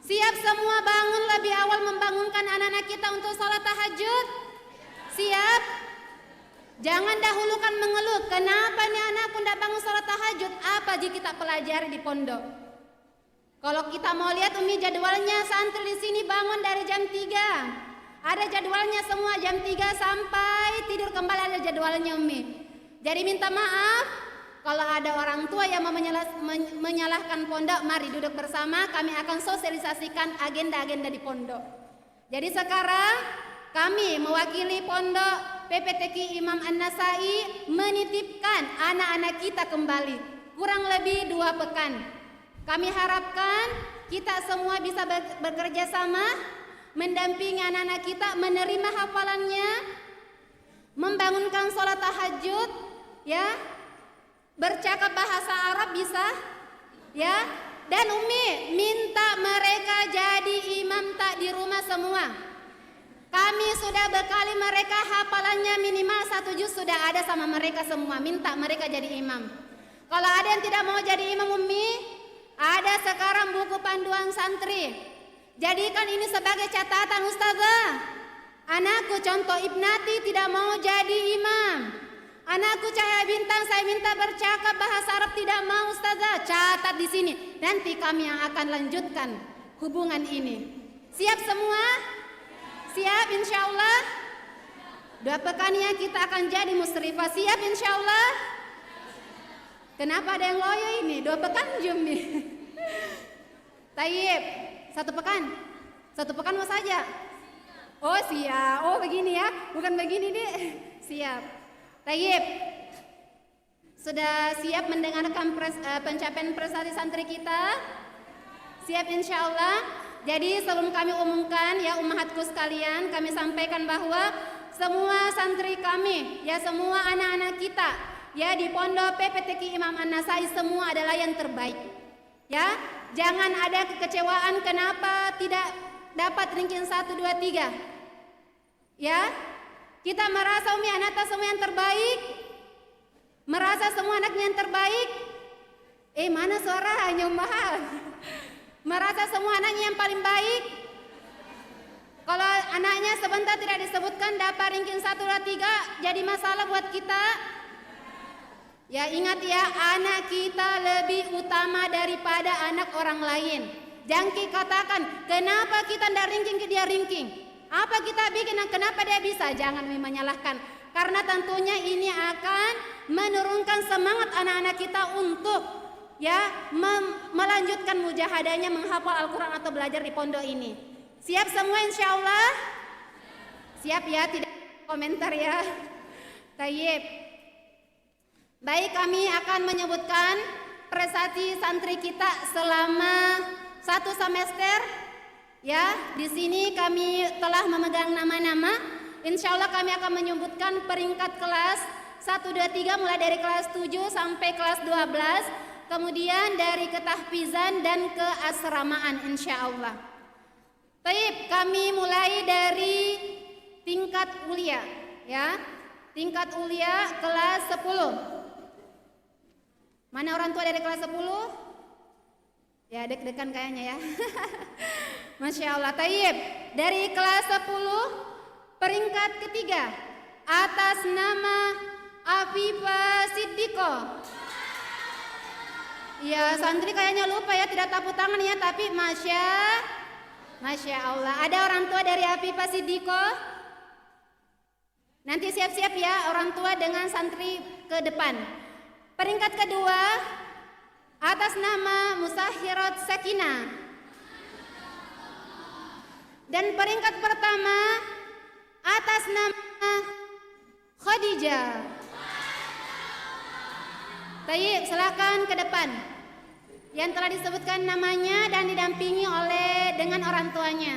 Siap semua bangun lebih awal membangunkan anak-anak kita untuk sholat tahajud? Siap? Jangan dahulukan mengeluh, kenapa nih anakku tidak bangun sholat tahajud? Apa jika kita pelajari di pondok? Kalau kita mau lihat Umi jadwalnya santri di sini bangun dari jam 3. Ada jadwalnya semua jam 3 sampai tidur kembali ada jadwalnya Umi. Jadi minta maaf kalau ada orang tua yang mau menyalahkan pondok, mari duduk bersama, kami akan sosialisasikan agenda-agenda di pondok. Jadi sekarang kami mewakili pondok PPTQ Imam An-Nasai menitipkan anak-anak kita kembali kurang lebih 2 pekan. Kami harapkan kita semua bisa bekerja sama mendampingi anak-anak kita menerima hafalannya, membangunkan sholat tahajud ya, bercakap bahasa Arab bisa ya, dan Umi minta mereka jadi imam tak di rumah semua. Kami sudah bekali mereka hafalannya minimal 1 juz sudah ada sama mereka semua. Minta mereka jadi imam. Kalau ada yang tidak mau jadi imam Umi, ada sekarang buku panduan santri. Jadikan ini sebagai catatan Ustazah. Anakku contoh Ibnati tidak mau jadi imam. Anakku Cahaya Bintang saya minta bercakap bahasa Arab tidak mau Ustazah. Catat di sini. Nanti kami yang akan lanjutkan hubungan ini. Siap semua? Siap insya Allah. 2 pekan ya kita akan jadi musyrifah. Siap insya Allah. Kenapa ada yang loyo ini? 2 pekan Jumi. Tayyib 1 pekan. 1 pekan mau saja. Oh siap. Oh begini ya. Bukan begini deh. Siap. Tayyib. Sudah siap mendengarkan pencapaian prestasi santri kita? Siap insya Allah. Jadi sebelum kami umumkan ya ummahatku sekalian, kami sampaikan bahwa semua santri kami, ya semua anak-anak kita ya di Pondok PPTQ Imam An-Nasai semua adalah yang terbaik. Ya, jangan ada kekecewaan kenapa tidak dapat ranking 1, 2, 3. Ya, kita merasa Umi Anata semua yang terbaik, merasa semua anaknya yang terbaik. Mana suaranya mahal? Merasa semua anaknya yang paling baik. Kalau anaknya sebentar tidak disebutkan dapat ranking 1, 2, 3 jadi masalah buat kita. Ya ingat ya, anak kita lebih utama daripada anak orang lain. Jangan kita katakan kenapa kita tidak ranking ke dia ranking. Apa kita bikin dan kenapa dia bisa? Jangan menyalahkan. Karena tentunya ini akan menurunkan semangat anak-anak kita untuk melanjutkan mujahadahnya menghafal Al-Quran atau belajar di pondok ini. Siap semua insya Allah? Siap ya, tidak komentar ya. Tayyib. Baik, kami akan menyebutkan prestasi santri kita selama 1 semester. Ya, di sini kami telah memegang nama-nama. Insya Allah kami akan menyebutkan peringkat kelas 1, 2, 3 mulai dari kelas 7 sampai kelas 12. Kemudian dari ketahfizan dan keasramaan insya Allah. Baik, kami mulai dari tingkat ulia, ya. Tingkat ulia kelas 10. Mana orang tua dari kelas 10? Ya, deg-degan kayaknya ya. Masya Allah. Taib, dari kelas 10 peringkat ketiga atas nama Afifah Siddiqo. Ya, santri kayaknya lupa ya, tidak tepuk tangan ya, tapi Masya Allah. Ada orang tua dari Afifah Siddiqo? Nanti siap-siap ya orang tua dengan santri ke depan. Peringkat kedua atas nama Musahirat Sakinah. Dan peringkat pertama atas nama Khadijah. Baik, silakan ke depan. Yang telah disebutkan namanya dan didampingi dengan orang tuanya.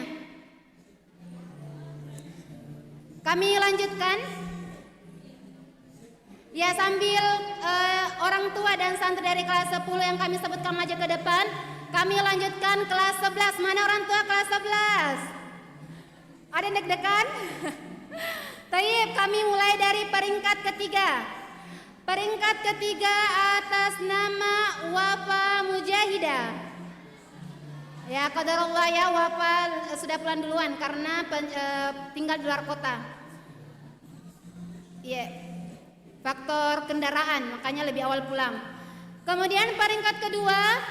Kami lanjutkan. Ya, sambil orang tua dan santri dari kelas 10 yang kami sebutkan maju ke depan, kami lanjutkan kelas 11. Mana orang tua kelas 11? Ada yang deg-degan? Taib, kami mulai dari peringkat ketiga. Peringkat ketiga atas nama Wafa Mujahidah. Ya, qadarullah ya, Wafa sudah pulang duluan karena tinggal di luar kota. Iya, faktor kendaraan makanya lebih awal pulang. Kemudian peringkat kedua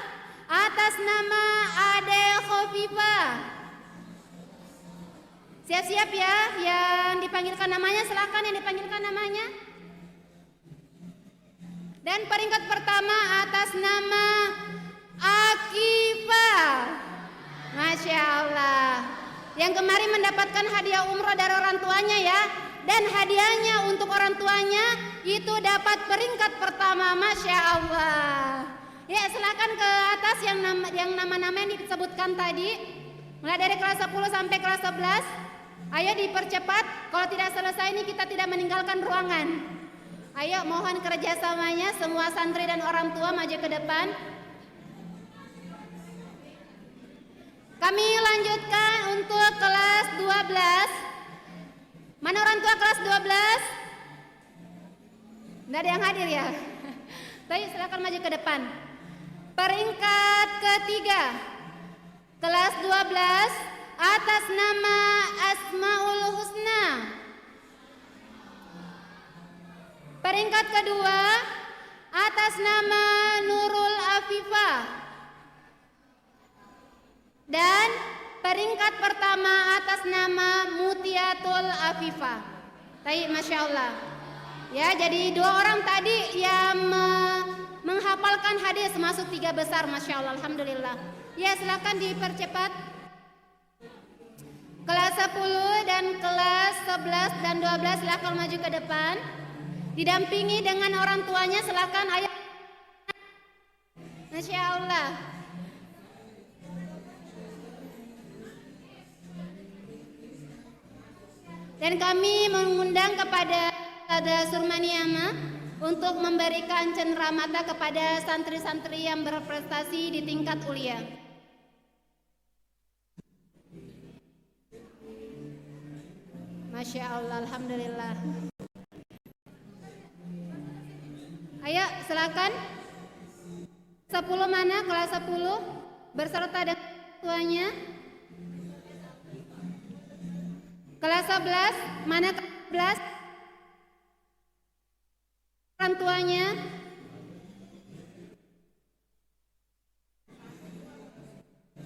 atas nama Ade Khofifah. Siap-siap ya, yang dipanggilkan namanya silakan yang dipanggilkan namanya. Dan peringkat pertama atas nama Akifah. Masya Allah. Yang kemarin mendapatkan hadiah umroh dari orang tuanya ya. Dan hadiahnya untuk orang tuanya itu dapat peringkat pertama. Masya Allah. Ya, silakan ke atas yang nama-nama yang disebutkan tadi. Mulai dari kelas 10 sampai kelas 11. Ayo dipercepat. Kalau tidak selesai ini kita tidak meninggalkan ruangan. Ayo mohon kerjasamanya semua santri dan orang tua maju ke depan. Kami lanjutkan untuk kelas 12. Mana orang tua kelas 12? Nggak ada yang hadir ya? Baik, silakan maju ke depan. Peringkat ketiga kelas 12 atas nama Asmaul Husna. Peringkat kedua atas nama Nurul Afifah. Dan peringkat pertama atas nama Mutiatul Afifah. Baik, Masya Allah. Ya, jadi 2 orang tadi yang menghafalkan hadis masuk 3 besar, Masya Allah, Alhamdulillah. Ya, silakan dipercepat. Kelas 10 dan kelas 11 dan 12 silakan maju ke depan. Didampingi dengan orang tuanya, silakan ayah. Masya Allah. Dan kami mengundang kepada Surmaniyama untuk memberikan cenderamata kepada santri-santri yang berprestasi di tingkat ulia. Masya Allah, alhamdulillah. Ayo silakan. 10 mana? Kelas 10 berserta dengan tuanya. Kelas 11 mana? Kelas 11 orang tuanya.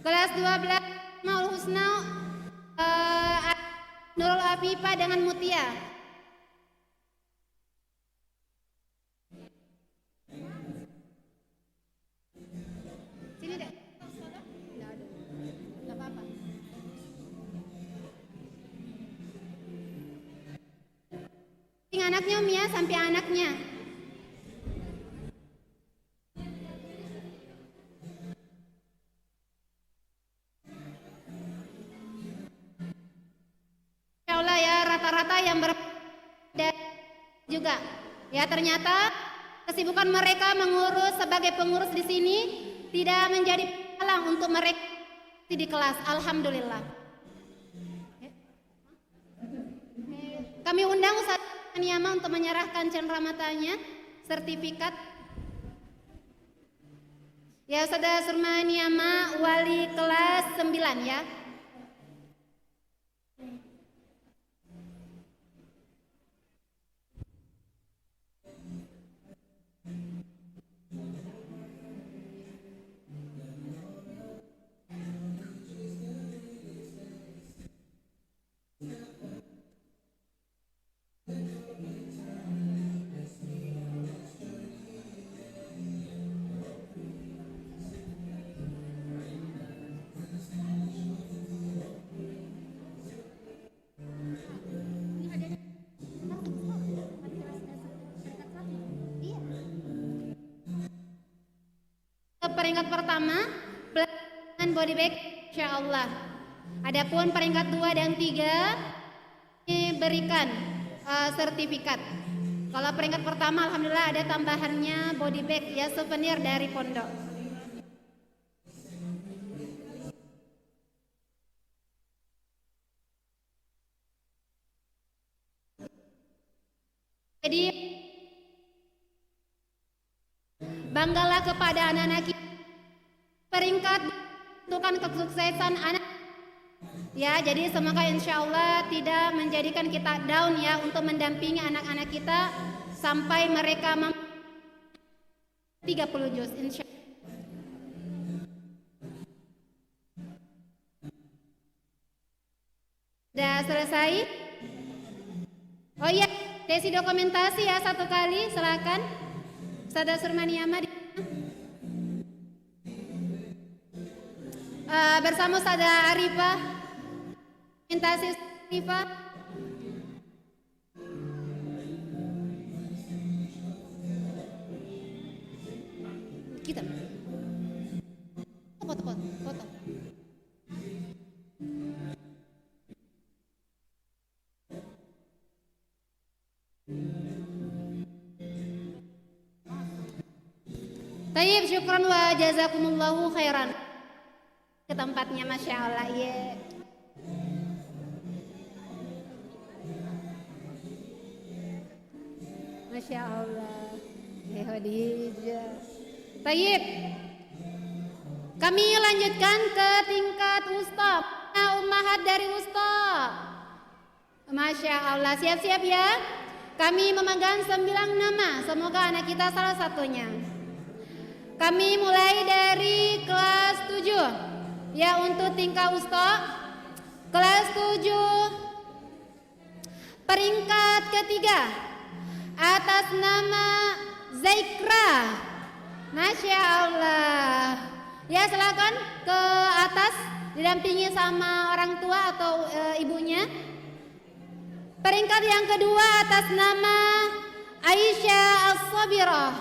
Kelas 12 Maul Husna Nurul Afifah dengan Mutia. Sini deh. Enggak ada. Enggak apa-apa. Anaknya Mia sampai anaknya. Insya Allah ya, rata-rata yang berbeda juga. Ya, ternyata kesibukan mereka mengurus sebagai pengurus di sini tidak menjadi halang untuk mereka di kelas. Alhamdulillah. Kami undang Ustaz Niyama untuk menyerahkan cendramatanya, sertifikat. Ya, Saudara Surma Niyama, wali kelas 9 ya. Peringkat pertama pelatihan body bag insyaallah. Adapun peringkat 2 dan 3 diberikan sertifikat. Kalau peringkat pertama alhamdulillah ada tambahannya body bag ya, souvenir dari pondok. Jadi banggalah kepada anak-anak kita. Peringkat menentukan kesuksesan anak. Ya, jadi semoga insya Allah tidak menjadikan kita down ya, untuk mendampingi anak-anak kita sampai mereka 30 juz insya Allah. Sudah selesai? Oh iya, sesi dokumentasi ya, 1 kali, silakan. Saudara Surmaniyama bersama Saudara Arifah, dokumentasi Arifah. Kita foto. Tayyib, syukran wa jazakumullahu khairan. Ke tempatnya, Masya Allah ya. Masya Allah. Khadijah. Tayyib, kami lanjutkan ke tingkat Ustaz. Ummahat dari Ustaz. Masya Allah, siap-siap ya. Kami memegang 9 nama. Semoga anak kita salah satunya. Kami mulai dari kelas 7 ya, untuk tingkat Ustaz. Kelas 7 peringkat ketiga atas nama Zaikra. Masya Allah. Ya, silakan ke atas didampingi sama orang tua atau ibunya. Peringkat yang kedua atas nama Aisyah As-Sabirah.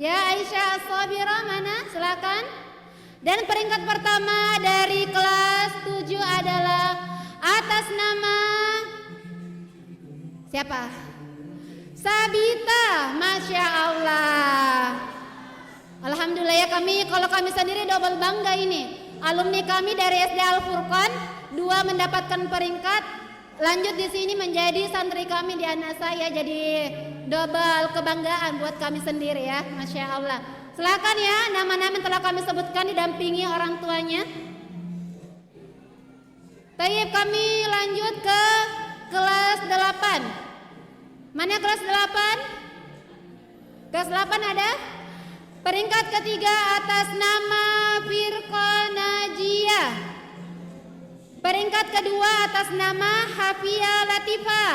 Ya, Aisyah As-Sabirah mana? Silakan. Dan peringkat pertama dari kelas 7 adalah atas nama siapa? Sabita, Masya Allah. Alhamdulillah ya, kalau kami sendiri double bangga ini. Alumni kami dari SD Al-Furqan 2 mendapatkan peringkat, lanjut di sini menjadi santri kami di anak saya, jadi double kebanggaan buat kami sendiri ya, Masya Allah. Silakan ya, nama-nama yang telah kami sebutkan didampingi orang tuanya. Baik, kami lanjut ke kelas 8. Mana kelas 8? Kelas 8 ada? Peringkat ketiga atas nama Firqah Najiyah. Peringkat kedua atas nama Hafia Latifah.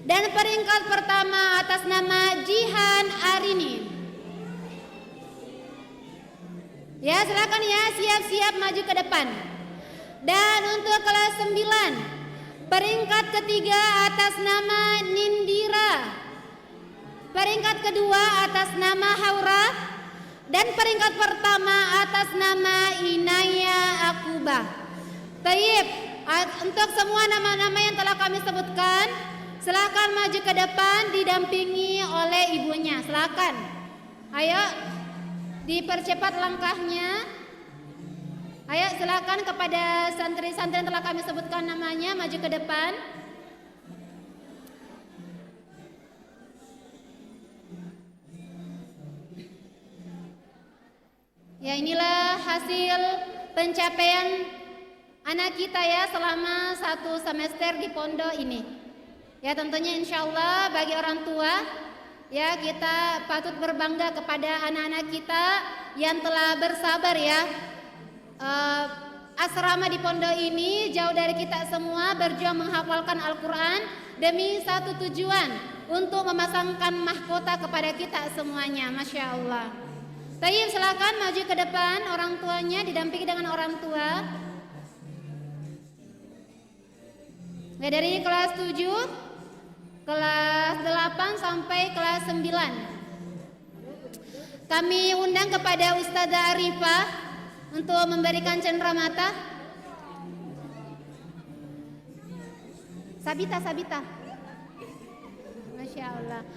Dan peringkat pertama atas nama Jihan Arini. Ya, silakan ya, siap-siap maju ke depan. Dan untuk kelas 9, peringkat ketiga atas nama Nindira. Peringkat kedua atas nama Haura. Dan peringkat pertama atas nama Inaya Akubah. Taib, untuk semua nama-nama yang telah kami sebutkan, silakan maju ke depan didampingi oleh ibunya. Silakan. Ayo, dipercepat langkahnya. Ayo silakan kepada santri-santri yang telah kami sebutkan namanya maju ke depan. Ya, inilah hasil pencapaian anak kita ya selama 1 semester di pondok ini. Ya, tentunya insya Allah bagi orang tua ya, kita patut berbangga kepada anak-anak kita yang telah bersabar ya. Asrama di pondok ini jauh dari kita semua berjuang menghafalkan Al-Quran demi satu tujuan, untuk memasangkan mahkota kepada kita semuanya. Masya Allah. Tayyib, silakan maju ke depan, orang tuanya didampingi dengan orang tua. Ya, dari kelas 7, kelas 8 sampai kelas 9. Kami undang kepada Ustazah Arifah untuk memberikan cenderamata. Sabita. Masya Allah.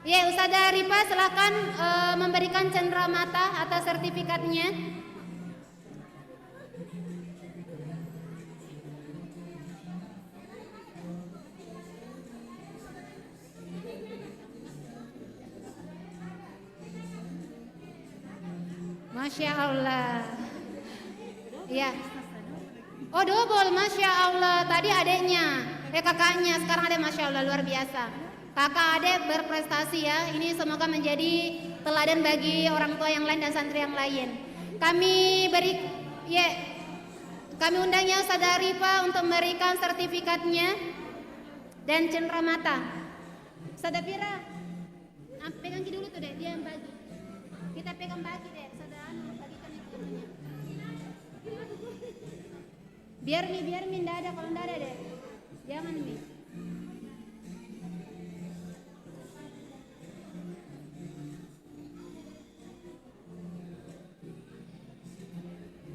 Ya, Ustazah Arifah silakan memberikan cenderamata atas sertifikatnya. Masya Allah. Ya. Oh, double, Masya Allah. Tadi adeknya, kakaknya, sekarang ada, Masya Allah, luar biasa. Kakak adek berprestasi ya. Ini semoga menjadi teladan bagi orang tua yang lain dan santri yang lain. Kami undangnya Ustazah Arifah untuk memberikan sertifikatnya dan cenderamata. Ustazah Fira, pegang dulu tuh deh, dia yang bagi. Kita pegang bagi deh, Ustazah bagikan itu. Biar mi ndak ada, kalau ndak ada deh. Jangan mi.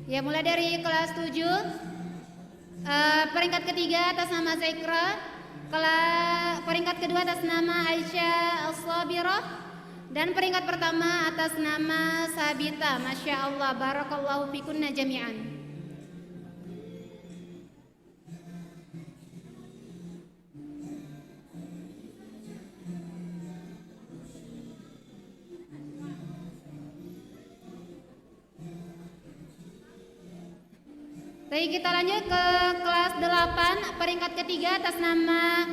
Ya, mulai dari kelas 7, peringkat ketiga atas nama Zaikra, peringkat kedua atas nama Aisyah Al-Sabirah, dan peringkat pertama atas nama Sabita. Masya Allah, barakallahu fikunna jami'an. Baik, kita lanjut ke kelas 8, peringkat ketiga atas nama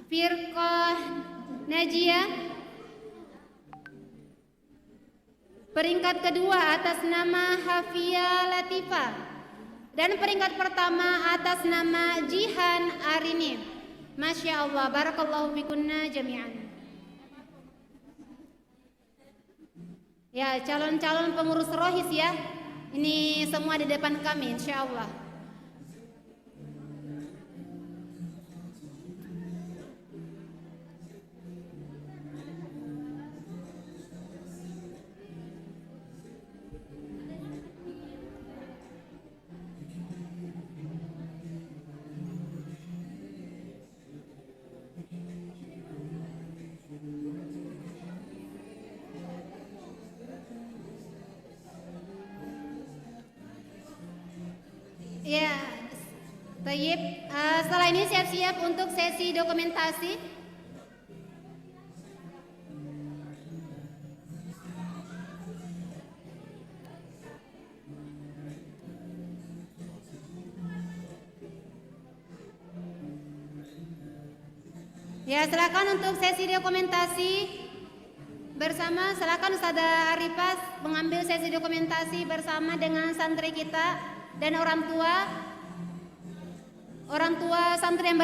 Firqah Najiyah. Peringkat kedua atas nama Hafia Latifah. Dan peringkat pertama atas nama Jihan Arini. Masya Allah, barakallahu fikunna jami'an. Ya, calon-calon pengurus rohis ya. Ini semua di depan kami, insya Allah. Ya, Tayyib. Setelah ini siap-siap untuk sesi dokumentasi. Ya, silakan untuk sesi dokumentasi bersama. Silakan Ustazah Arifah mengambil sesi dokumentasi bersama dengan santri kita dan orang tua santri yang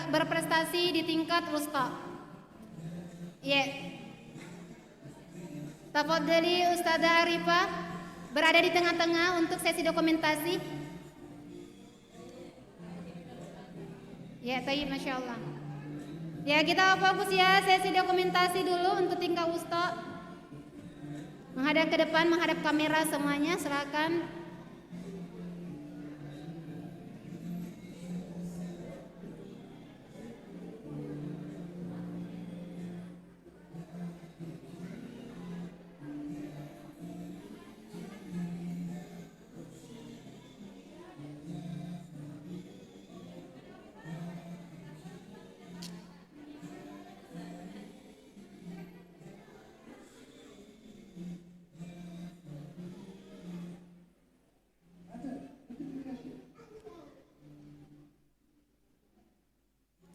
berprestasi di tingkat wusta. Ya. Tafadhali Ustazah Arifah berada di tengah-tengah untuk sesi dokumentasi. Ya, tayyib, Masya Allah. Ya, kita fokus ya sesi dokumentasi dulu untuk tingkat wusta. Menghadap ke depan, menghadap kamera semuanya, silakan.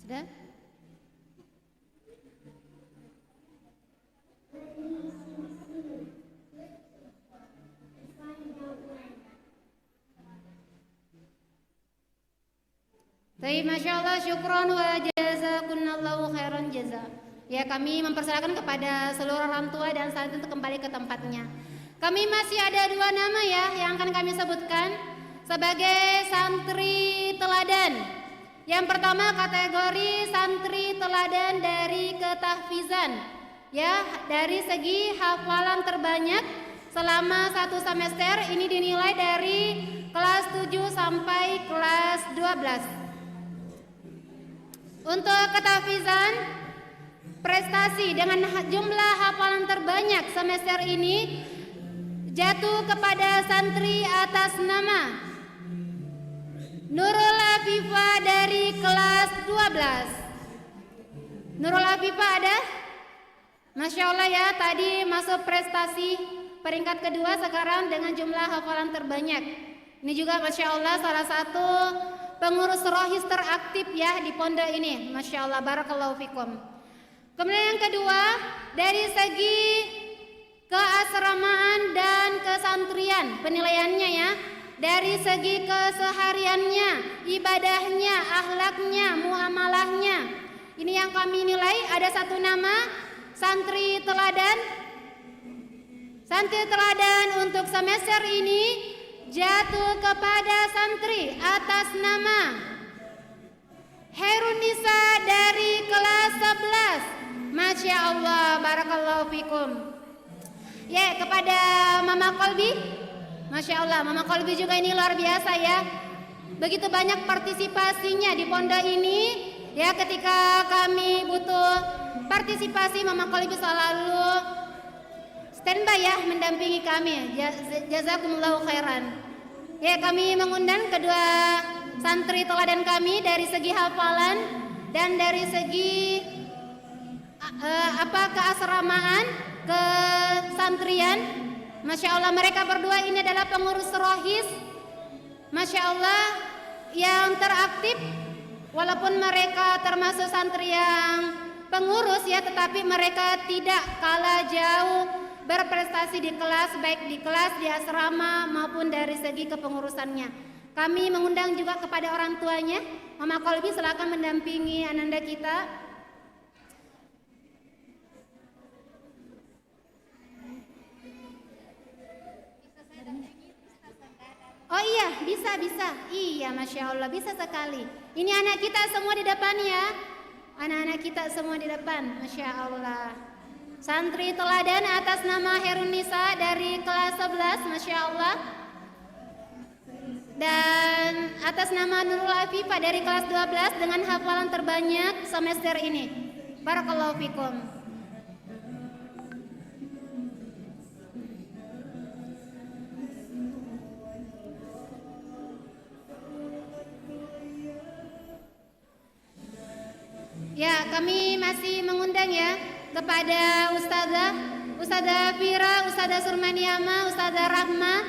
Sudah? Baik, Masya Allah, syukron wa jazakunallahu khairan jaza. Ya, kami mempersilakan kepada seluruh orang tua dan santri untuk kembali ke tempatnya. Kami masih ada 2 nama ya yang akan kami sebutkan sebagai santri teladan. Yang pertama kategori santri teladan dari ketahfizan. Ya, dari segi hafalan terbanyak selama 1 semester ini dinilai dari kelas 7 sampai kelas 12. Untuk ketahfizan prestasi dengan jumlah hafalan terbanyak semester ini jatuh kepada santri atas nama Nurul Afifah dari kelas 12. Nurul Afifah ada? Masya Allah ya, tadi masuk prestasi peringkat kedua sekarang dengan jumlah hafalan terbanyak. Ini juga Masya Allah salah satu pengurus rohis teraktif ya di pondok ini. Masya Allah, barakallahu fikum. Kemudian yang kedua, dari segi keasramaan dan kesantrian penilaiannya ya, dari segi kesehariannya, ibadahnya, akhlaknya, muamalahnya, ini yang kami nilai. Ada 1 nama santri teladan. Santri teladan untuk semester ini jatuh kepada santri atas nama Herunisa dari kelas 11. Masya Allah, barakallahu fikum. Ya, kepada Mama Kolbi, Masya Allah, Mama Kolbi juga ini luar biasa ya. Begitu banyak partisipasinya di pondok ini. Ya, ketika kami butuh partisipasi, Mama Kolbi selalu standby ya mendampingi kami. Jazakumullahu khairan. Ya, kami mengundang kedua santri teladan kami dari segi hafalan dan dari segi keasramaan, kesantrian. Masya Allah, mereka berdua ini adalah pengurus rohis, Masya Allah, yang teraktif. Walaupun mereka termasuk santri yang pengurus ya, tetapi mereka tidak kalah jauh berprestasi di kelas, baik di kelas, di asrama maupun dari segi kepengurusannya. Kami mengundang juga kepada orang tuanya. Mama Kolbi silakan mendampingi ananda kita. Oh iya, bisa. Iya, Masya Allah, bisa sekali. Ini anak kita semua di depan ya. Anak-anak kita semua di depan, Masya Allah. Santri teladan atas nama Herunisa dari kelas 11, Masya Allah. Dan atas nama Nurul Afifah dari kelas 12 dengan hafalan terbanyak semester ini. Barakallahu fikum. Ya, kami masih mengundang ya kepada Ustazah Fira, Ustazah Surmaniama, Ustazah Rahma,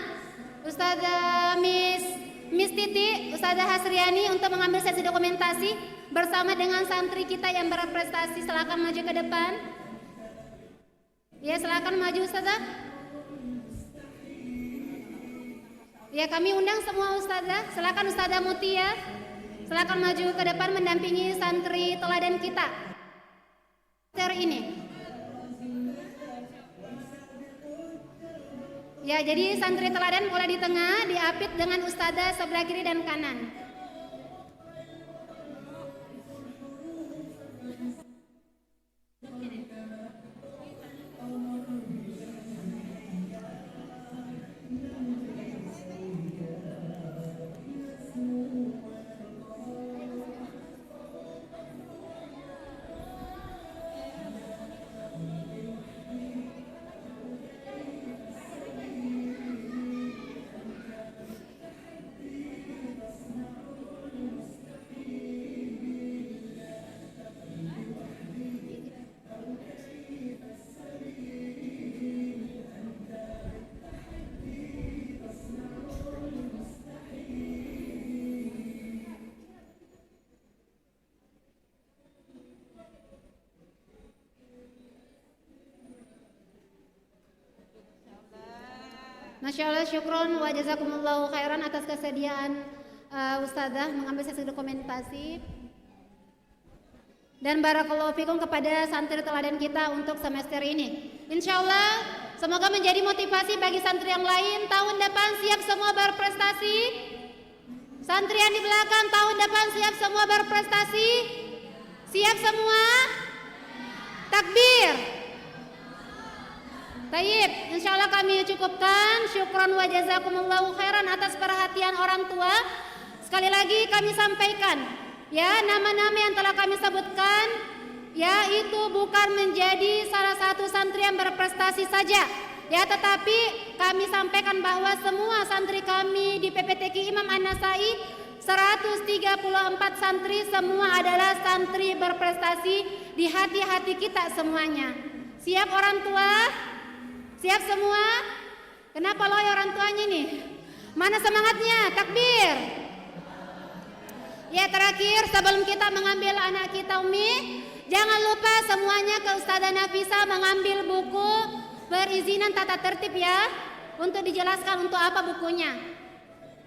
Ustazah Miss Titi, Ustazah Hasriani untuk mengambil sesi dokumentasi bersama dengan santri kita yang berprestasi. Silakan maju ke depan. Ya, silakan maju Ustazah. Ya, kami undang semua Ustazah. Silakan Ustazah Mutia. Silakan maju ke depan mendampingi santri teladan kita hari ini. Ya, jadi santri teladan mulai di tengah, diapit dengan Ustazah sebelah kiri dan kanan. Masya Allah, syukron wa jazakumullahu khairan atas kesediaan Ustazah mengambil sesi dokumentasi. Dan barakallahu fikum kepada santri teladan kita untuk semester ini. Insya Allah semoga menjadi motivasi bagi santri yang lain. Tahun depan siap semua berprestasi. Santri yang di belakang tahun depan siap semua berprestasi. Siap semua? Takbir. Baik, insya Allah kami cukupkan. Syukran wa jazakumullahu khairan atas perhatian orang tua. Sekali lagi kami sampaikan, ya, nama-nama yang telah kami sebutkan, ya, itu bukan menjadi salah satu santri yang berprestasi saja, ya, tetapi kami sampaikan bahwa semua santri kami di PPTQ Imam An-Nasai 134 santri semua adalah santri berprestasi di hati-hati kita semuanya. Siap orang tua? Siap semua? Kenapa loyo orang tuanya nih? Mana semangatnya? Takbir. Ya, terakhir sebelum kita mengambil anak kita Umi, jangan lupa semuanya ke Ustazah Nafisa mengambil buku perizinan tata tertib ya, untuk dijelaskan untuk apa bukunya.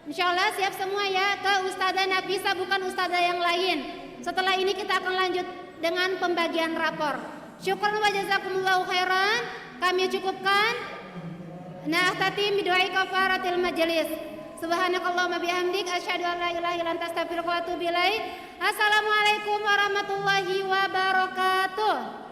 Insya Allah siap semua ya, ke Ustazah Nafisa bukan Ustazah yang lain. Setelah ini kita akan lanjut dengan pembagian rapor. Syukran wa jazakumullahu khairan. Kami cukupkan. Nah, tatim bidu'ai kafaratil majelis. Subhanakallahumma bihamdik asyhadu an la ilaha illa anta astaghfiruka wa atubu ilaik. Assalamualaikum warahmatullahi wabarakatuh.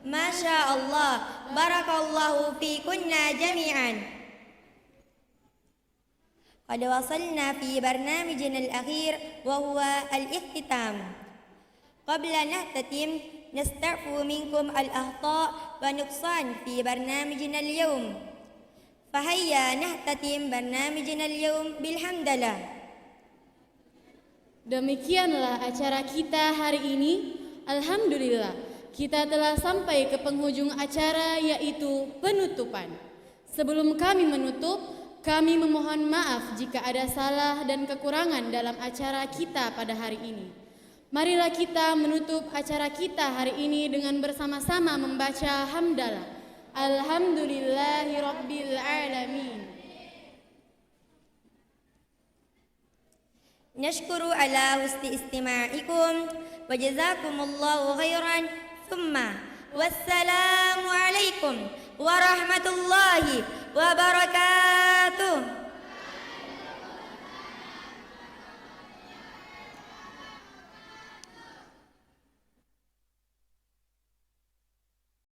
Masya Allah, barakallahu fikunna jami'an. Qad wasalna fi barnamijina al-akhir wa huwa al-ikhtitam. Qabla nahtatim nasta'fu minkum al-akhta' wa nuqsan fi barnamijina al-yawm. Fahayya nahtatim barnamijina al-yawm bilhamdalah. Demikianlah acara kita hari ini. Alhamdulillah, kita telah sampai ke penghujung acara, yaitu penutupan. Sebelum kami menutup, kami memohon maaf jika ada salah dan kekurangan dalam acara kita pada hari ini. Marilah kita menutup acara kita hari ini dengan bersama-sama membaca hamdalah. Alhamdulillahirabbil alamin. Nashkuru ala husni istima'ikum wa jazakumullahu khairan. Thumma wassalamu alaikum warahmatullahi wabarakatuh.